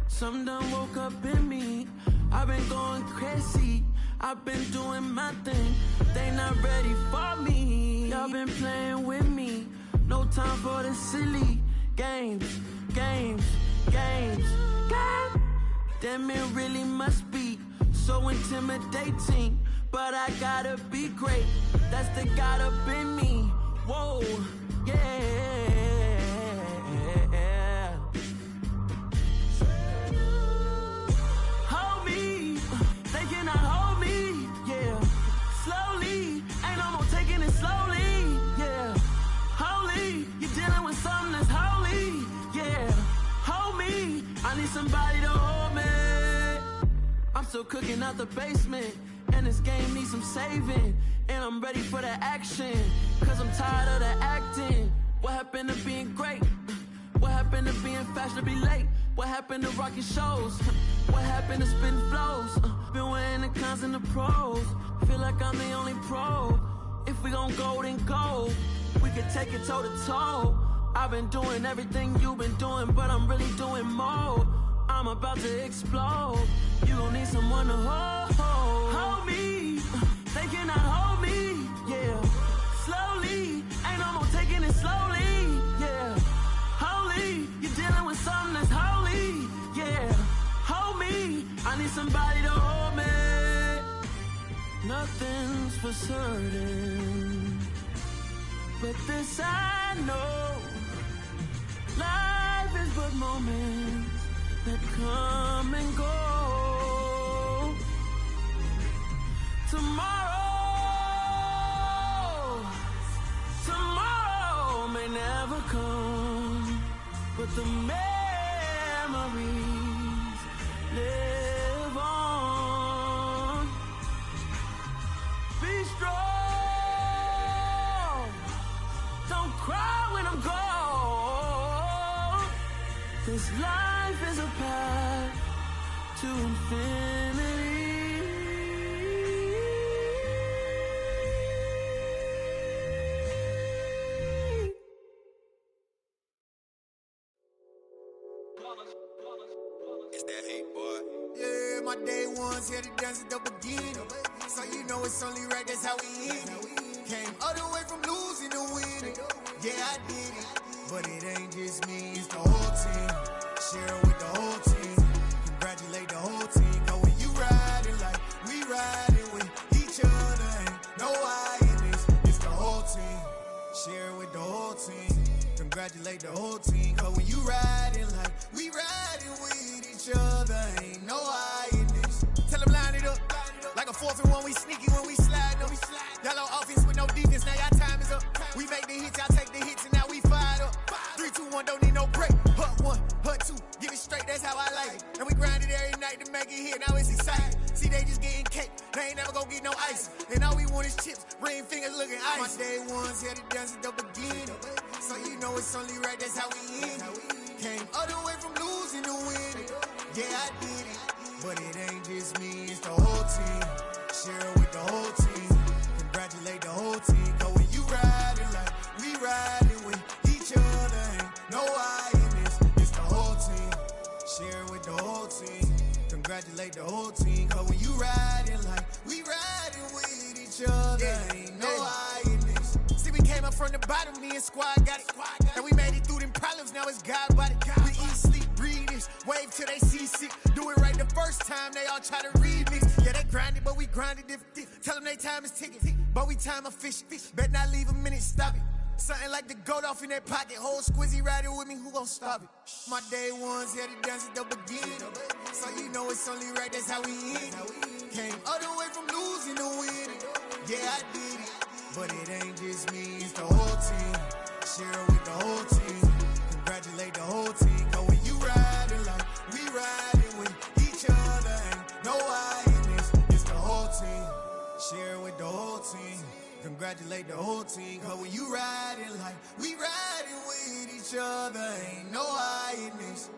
[SPEAKER 16] Some done woke up in me. I've been going crazy. I've been doing my thing. They not ready for me. Y'all been playing with me. No time for the silly games. Damn, it really must be so intimidating. But I gotta be great. That's the God up in me. Whoa, yeah. Somebody to hold me. I'm still cooking out the basement, and this game needs some saving. And I'm ready for the action, cause I'm tired of the acting. What happened to being great? What happened to being fashionably late? What happened to rocking shows? What happened to spitting flows? Been wearing the cons and the pros. Feel like I'm the only pro. If we gon' go, then go. We could take it toe to toe. I've been doing everything you've been doing, but I'm really doing more. I'm about to explode. You gon' need someone to hold me. They cannot hold me, yeah. Slowly, ain't no more taking it slowly, yeah. Holy, you're dealing with something that's holy, yeah. Hold me, I need somebody to hold me. Nothing's for certain, but this I know. Life is but moments that come and go. Tomorrow may never come, but the memories live on. Be strong, don't cry when I'm gone. This life is a path
[SPEAKER 21] to infinity.
[SPEAKER 22] It's that hate, boy. Yeah, my day ones here to dance at the beginning. So you know it's only right, that's how we end it. Came all the way from losing to winning. Yeah, I did it. But it ain't just me, it's the whole team. Share it with the whole team. Congratulate the whole team. Cause when you riding like we riding with each other, ain't no I in this. It's the whole team. Share it with the whole team. Congratulate the whole team. Cause when you riding like we riding with each other, ain't no I in this. Tell them line it up. Like a 4th and 1, we sneaky when we slide them. Y'all on offense with no defense, now y'all time is up. We make the hits, y'all take the hits, and now we fired up. 3, 2, 1, don't need no break. Hut 1, hut 2, give it straight, that's how I like it. And we grind it every night to make it here, now it's exciting. See, they just getting cake, they ain't never gonna get no ice. And all we want is chips, ring fingers looking ice. My day ones here to dance at the beginning. So you know it's only right, that's how we end it. Came all the way from losing to winning. Yeah, I did it. But it ain't just me, it's the whole team. Share it with the whole team. Congratulate the whole team. Cause when you riding like we riding with each other, ain't no I in this. It's the whole team. Share it with the whole team. Congratulate the whole team. Cause when you riding like we riding with each other, ain't no I in this. See, we came up from the bottom, me and squad got it. And we made it through them problems, now it's God body. We eat, sleep, breathe this, wave till they see sick. Do it right the first time, they all try to remix. Yeah, they grinded, but we grinded different. Tell them they time is ticking, but we time a fish. Bet not leave a minute, stop it. Something like the goat off in that pocket. Whole squizzy riding with me, who gon' stop it? My day ones here to dance at the beginning. So you know it's only right, that's how we end it. Came all the way from losing to winning. Yeah, I did it. But it ain't just me, it's the whole team. Share it with the whole team. Congratulate the whole team. Cause when you riding like we riding with each other, ain't no I in this. It's the whole team. Share it with the whole team. Congratulate the whole team. Cause when you riding like we riding with each other, ain't no I in this.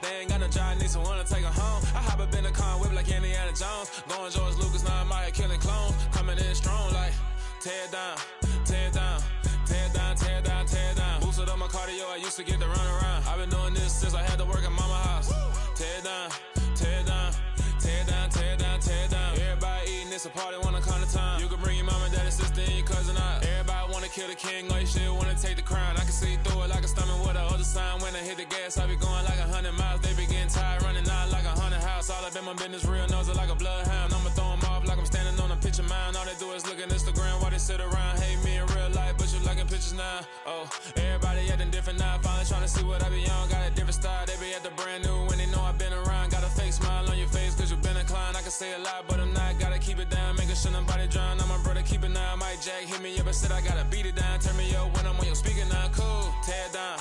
[SPEAKER 23] They ain't got no job, need someone to take her home. I hop up in the car, whip like Indiana Jones. Going George Lucas, now I'm out here killing clones. Coming in strong like, tear it down, tear it down, tear it down, tear it down, tear it down. Boosted up my cardio, I used to get to run around. I've been doing this since I had to work at mama house. Tear it down, tear it down, tear it down, tear it down, tear it down. Everybody eating, it's a party, wanna come to time. You can bring your mama, daddy, sister, and your cousin out. Everybody wanna kill the king, or you shit wanna take the crown. I can see through it like a stomach with a other sign. When I hit the gas, I be going like 100 miles. They be getting tired, running out like 100 house. All up in my business, real nose it like a bloodhound. I'ma throw them off like I'm standing on a picture mound. All they do is look at Instagram while they sit around. Hate me in real life, but you liking pictures now. Oh, everybody acting different now. Finally trying to see what I be on. Got a different style, they be at the brand new when they know I've been around. Got a fake smile on your face, cause you been inclined. I can say a lot, but I'm not. Gotta keep it down, making sure nobody drown. I'm my brother, keep it now. Mike Jack hit me up and said I gotta beat it down. Turn me up when I'm on your speaker now. Cool, tear it down,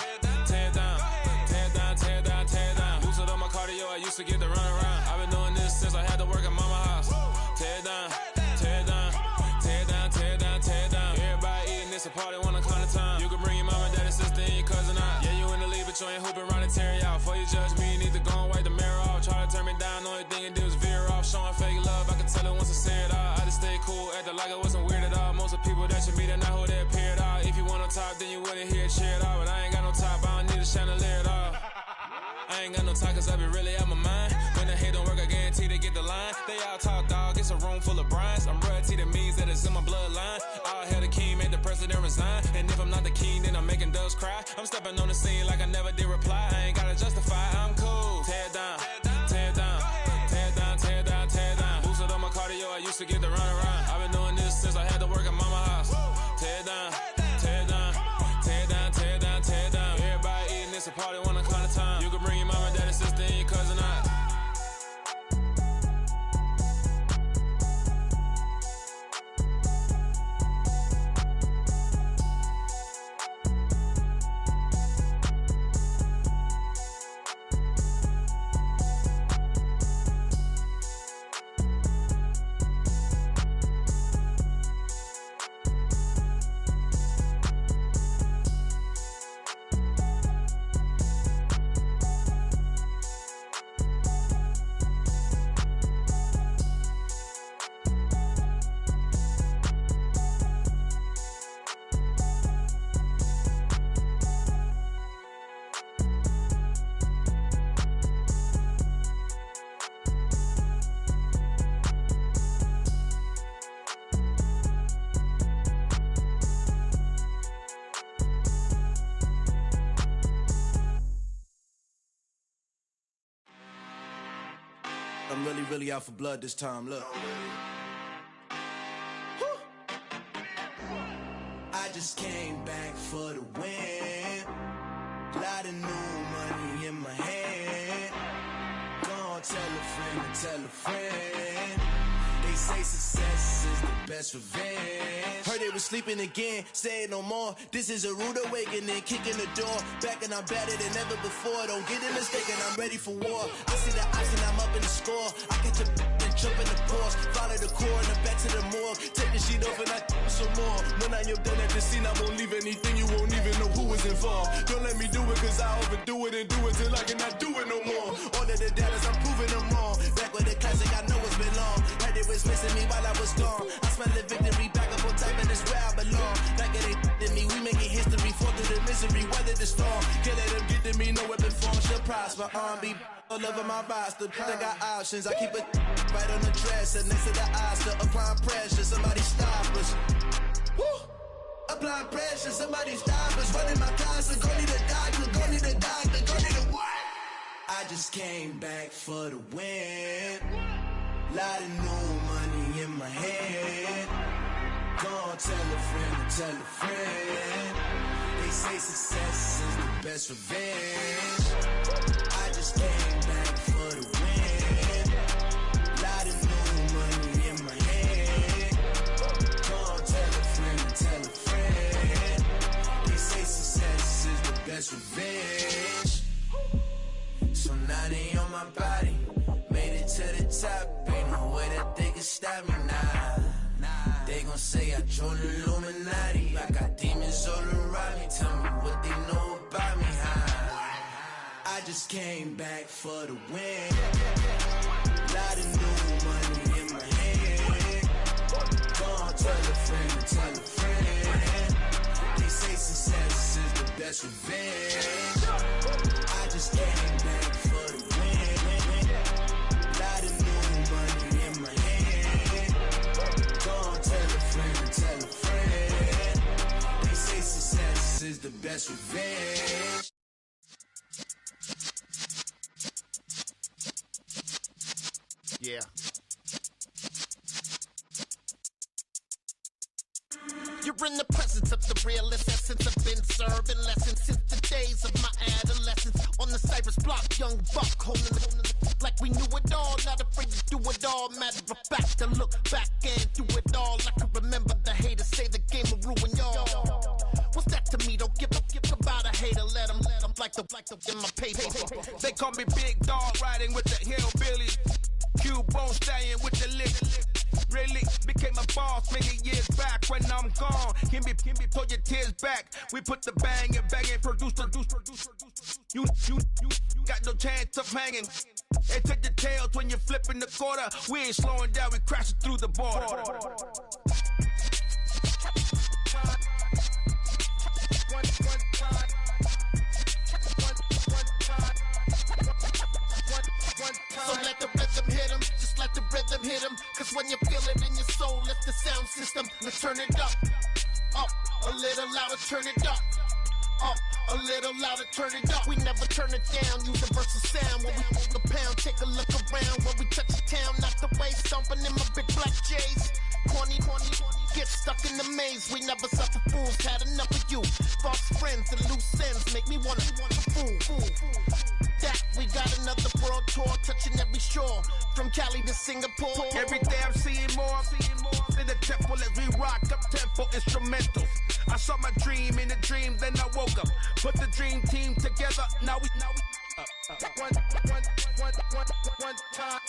[SPEAKER 23] tear it down, tear it down, tear it down, tear it down. Boosted up my cardio, I used to get to run around. I've been doing this since I had to work at mama house. Tear it down, tear it down, tear it down, tear it down, tear it down. Everybody eating, it's a party, wanna come to time. You can bring your mama, daddy, sister, and your cousin out. Yeah, you in the league, but you ain't hooping around and tear you out. Before you judge me, you need to go and wipe the mirror off. Try to turn me down, only thing you do is veer off. Showing fake love, I can tell it once I say it all. I just stay cool, acting like I wasn't weird at all. Most of the people that you meet are not who they appear at all. If you want on top, then you wouldn't hear it cheer at all. But I ain't got no top, I don't need a chandelier at all. I ain't got no time, cause I be really out my mind. When the hate don't work, I guarantee they get the line. They all talk, dog, it's a room full of brinds. I'm royalty, that means that it's in my bloodline. All hell the king, made the person president resign. And if I'm not the king, then I'm making doves cry. I'm stepping on the scene like I never did reply. I ain't gotta justify, I'm cool. Tear down, tear down, tear down, tear down, tear down. Boosted on my cardio, I used to get the run around. I've been doing this since I had to work at mama house. Tear down, tear down, tear down, tear down, tear down. Everybody eating, it's a party, one o'clock of time. You can bring your mama, daddy, sister, and your cousin out.
[SPEAKER 1] I'm really out for blood this time, look. I just came back for the win. Lot of new money in my hand. Gonna tell a friend to tell a friend. They say success is the best revenge. Heard they was sleeping again, say it no more. This is a rude awakening, kicking the door. Back and I'm better than ever before. Don't get it mistaken, I'm ready for war. I see the option, I'm up in the score. I catch a and jump in the course. Follow the core and then back to the morgue. Take the sheet off and I some more. When I am done at the scene, I won't leave anything. You won't even know who was involved. Don't let me do it, cause I overdo it and do it till I cannot do it no more. All of the doubters, I'm proving them wrong. Back with the classic, I know it's been long. Heard it was missing me while I was gone. I smell the victory, back up on top, and it's where I belong. Like it ain't to me, we making history. Fall through the misery, weather the storm. Can't let them get to me, no weapon form should prosper. R&B all over my roster. I got options, I keep it right on the dresser. Next to the Oscar, applying pressure. Somebody stop us. Woo! Applying pressure, somebody stop us. Running my closet, go need a doctor, go need a doctor, go need a what? I just came back for the win. Lot of new money in my hand. Gonna tell a friend to tell a friend. They say success is the best revenge. I just came back for the win. Lot of new money in my hand. Gonna tell a friend to tell a friend. They say success is the best revenge. So now they on my body. Made it to the top. Ain't no way that they can stop me now. They gon' say I joined the Illuminati. I got demons all around me. Tell me what they know about me, huh? I just came back for the win. Lot of new money in my hand. Gonna tell a friend to tell a friend. They say success is the best revenge. I just came back for the win. Lot of new money in my hand. Gonna tell a friend to tell a friend. They say success is the best revenge.
[SPEAKER 3] Yeah. You're in the presence of the realest essence. I've been serving lessons since the days of my adolescence. On the Cypress block, young buck holding it like we knew it all. Not afraid to do it all. Matter of fact, to look back and do it all. I can remember the haters say the game will ruin y'all. What's that to me? Don't give about a hater. Let them like the in my paper.
[SPEAKER 4] They call me Big Dog, riding with the hillbillies. Q-Bone staying with the lick. Really became a boss many years back. When I'm gone, can be pull your tears back. We put the bang and produce. You got no chance of hanging. They take your tails when you're flipping the quarter. We ain't slowing down, we crashing through the border.
[SPEAKER 3] So let the rhythm hit him, just let the rhythm hit him. Cause when you feel it in your soul, lift the sound system, let's turn it up, a louder, turn it up. Up, a little louder, turn it up. We never turn it down, universal sound. When we the pound, take a look around. When we touch the town, not the way, stomping in my big black J's. Corny, get stuck in the maze. We never suffer fools, had enough of you. False friends and loose ends make me wanna fool. That we got another world tour, touching every shore, from Cali to Singapore.
[SPEAKER 4] Every day I'm seeing more in the temple as we rock up tempo instrumentals. I saw my dream in a dream, then I woke up. Put the dream team together, now we one time.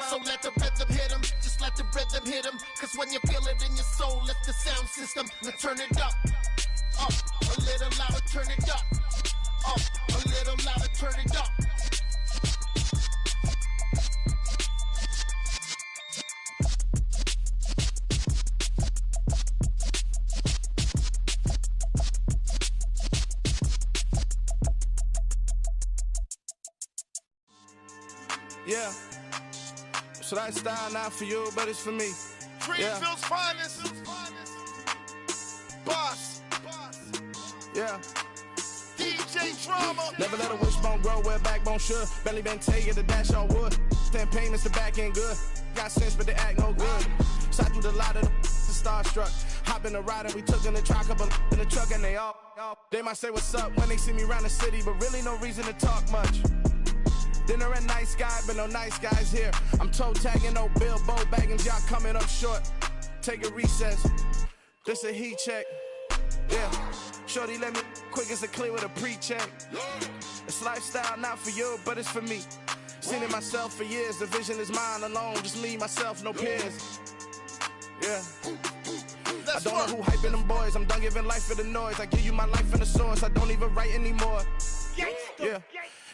[SPEAKER 3] So let the rhythm hit him, just let the rhythm hit him. Cause when you feel it in your soul, lift the sound system. Now turn it up, a little louder, turn it up, a little louder, turn it up.
[SPEAKER 4] Yeah, so that style not for you, but it's for me.
[SPEAKER 3] Greenfield's finest. Boss.
[SPEAKER 4] Yeah.
[SPEAKER 3] DJ Drama.
[SPEAKER 4] Never let a wishbone grow where backbone should. Belly been taking the dash on wood. 10 payments, the back end good. Got sense, but they act no good. Shot through the lot of the starstruck. Hop in the ride and we took in the truck, couple in the truck, and they all. They might say what's up when they see me around the city, but really no reason to talk much. Dinner and nice guy, but no nice guys here. I'm toe tagging, no Bilbo Baggins, y'all coming up short. Take a recess. This a heat check. Yeah. Shorty let me quick as a clear with a pre-check. It's lifestyle not for you, but it's for me. Seen it myself for years. The vision is mine alone. Just me, myself, no peers. Yeah. I don't know who hyping them boys. I'm done giving life for the noise. I give you my life in the source. I don't even write anymore. Yeah.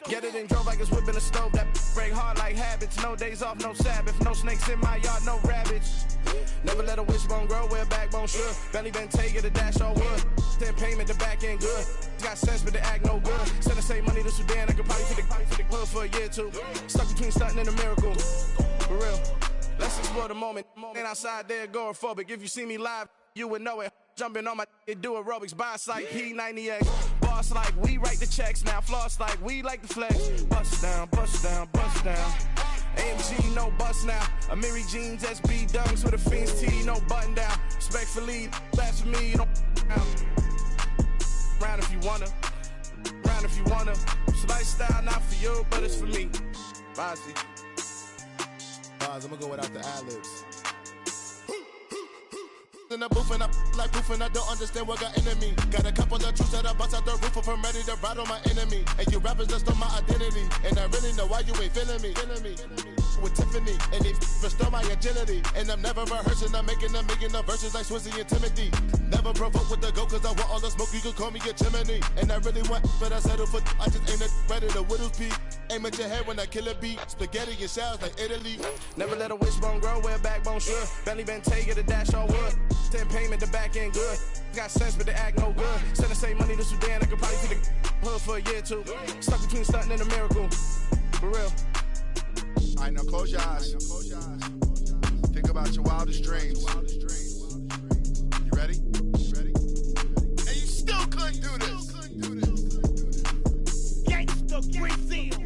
[SPEAKER 4] Get it and drove like it's whipping a stove. That break hard like habits. No days off, no Sabbath. No snakes in my yard, no rabbits. Never let a wishbone grow where backbone should. Belly been taking the dash on wood. 10 payment, the back end good. Got sense, but they act no good. Send the same money to Sudan. I could probably take the hood for a year or two. Stuck between stunting and a miracle. For real. Let's explore the moment. Ain't outside there agoraphobic. If you see me live, you would know it. Jumping on my do aerobics, boss like P90X. Boss like we write the checks now. Floss like we like the flex. Bust down, bust down, bust down. AMG, no bust now. Amiri jeans, SB dunks with a Fiends T, no button down. Respectfully, that's for me, you don't down. Round if you wanna. Round if you wanna. It's lifestyle not for you, but it's for me. Bossy.
[SPEAKER 2] Boss, I'm gonna go without the ad-libs. In the booth and I like proof and I don't understand what got into me. Got a couple of truths that I bust out the roof if I'm ready to ride on my enemy. And you rappers just on my identity. And I really know why you ain't feeling me. With Tiffany, and they restore my agility. And I'm never rehearsing, I'm making them verses like Swizzy and Timothy. Never provoke with the go, cause I want all the smoke, you can call me a chimney. And I really want, but I settle for, I just ain't ready to Widow's Peak. Aim at your head when I kill a beat. Spaghetti and shells like Italy.
[SPEAKER 4] Never let a wishbone grow where backbone should. Belly been taking the dash on wood. 10 payment, the back end good. Got sense, but they act no good. Send the same money to Sudan, I could probably take the hood for a year or two. Stuck between stunting and a miracle. For real.
[SPEAKER 2] Alright, now close your eyes. Think about your wildest dreams. You ready?
[SPEAKER 3] And you still couldn't do this. Gangsta Brazil.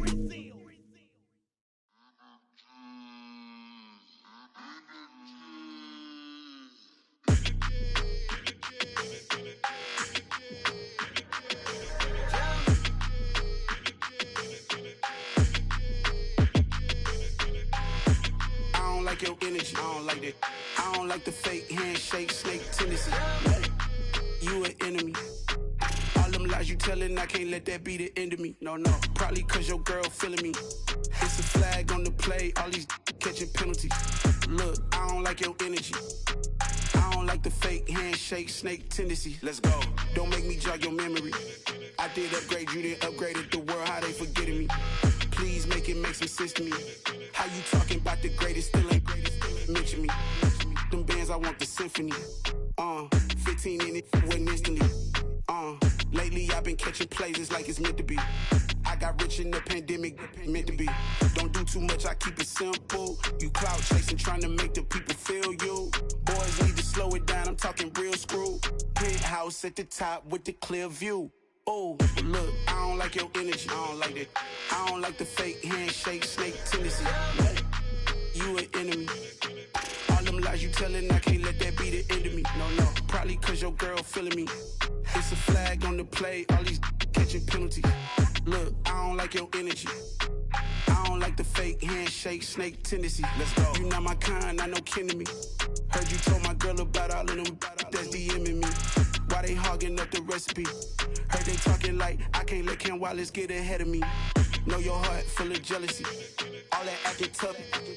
[SPEAKER 6] Like your energy, I don't like that. I don't like the fake handshake, snake tendency. You an enemy. All them lies you telling, I can't let that be the end of me. No, probably cause your girl feeling me. It's a flag on the play, all these catching penalties. Look, I don't like your energy. I don't like the fake handshake, snake tendency. Let's go. Don't make me jog your memory. I did upgrade, you didn't upgrade it. The world, how they forgetting me. Please make it make some sense to me. How you talking about the greatest, still ain't greatest? Mention me. Them bands, I want the symphony. 15 in it, wasn't instantly. Lately I've been catching plays, it's like it's meant to be. I got rich in the pandemic, meant to be. Don't do too much, I keep it simple. You clout chasing, trying to make the people feel you. Boys need to slow it down, I'm talking real screw. Penthouse at the top with the clear view. Oh, look, I don't like your energy, I don't like that. I don't like the fake handshake, snake tendency. You an enemy. All them lies you telling, I can't let that be the end of me. No, probably cause your girl feeling me. It's a flag on the play, all these catching penalties. Look, I don't like your energy. I don't like the fake handshake, snake tendency. Let's go. You not my kind, I know kin to me. Heard you told my girl about all of them that's DMing me. Why they hogging up the recipe? Heard they talking like I can't let Ken Wallace get ahead of me. Know your heart full of jealousy. All that acting tough.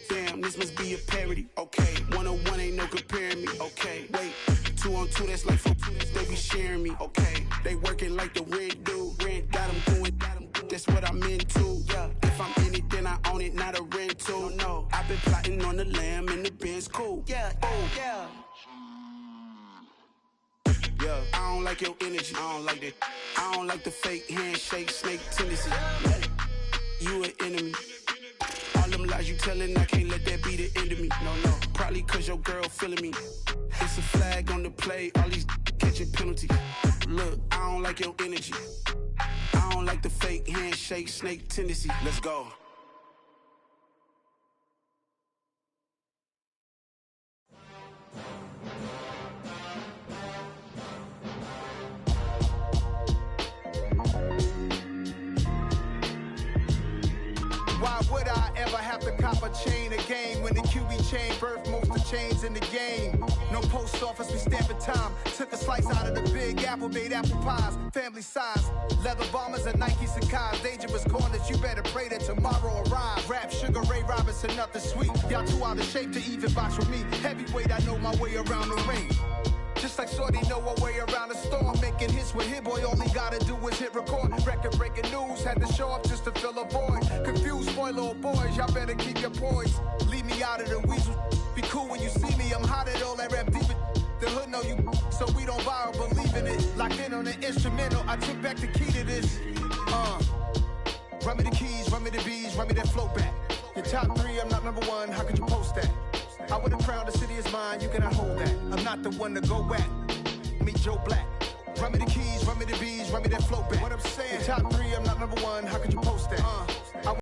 [SPEAKER 6] Damn, this must be a parody. Okay, 101 ain't no comparing me. Okay, wait, 2 on 2, that's like 4. They be sharing me. Okay, they working like the rent do. Rent got them doing. That's what I'm into. Yeah, if I'm in it, then I own it, not a rental. No, I've been plotting on the lamb and the Benz cool. Yeah, yeah. Yeah, I don't like your energy. I don't like that. I don't like the fake handshake, snake tendency. You an enemy. All them lies you telling, I can't let that be the end of me. No, probably cause your girl feeling me. It's a flag on the play, all these catching penalties. Look, I don't like your energy. I don't like the fake handshake, snake tendency. Let's go.
[SPEAKER 7] Why would I ever have to cop a chain again when the QB chain birthed most of chains in the game? No post office, we stamping time. Took a slice out of the big apple, made apple pies, family size. Leather bombers and Nike Sacai's. Dangerous corners, you better pray that tomorrow arrives. Rap, Sugar Ray Robinson, nothing sweet. Y'all too out of shape to even box with me. Heavyweight, I know my way around the ring. Just like Shorty know her way around the storm. Making hits with Hit Boy, all he gotta do is hit record. Record breaking news, had to show up just to fill a void. Confused boy, little boys, y'all better keep your poise. Leave me out of the weasel. Be cool when you see me, I'm hot at all that rap deep. The hood know you, so we don't borrow, believe in it. Locked in on the instrumental, I took back the key to this. Run me the keys, run me the bees, run me that flow back. Your top 3, I'm not number 1, how could you post that? I would have crowned the city is mine, you cannot hold that. I'm not the one to go back. Meet Joe Black. Run me the keys, run me the bees, run me that flow back. What I'm saying, top 3, I'm not number 1,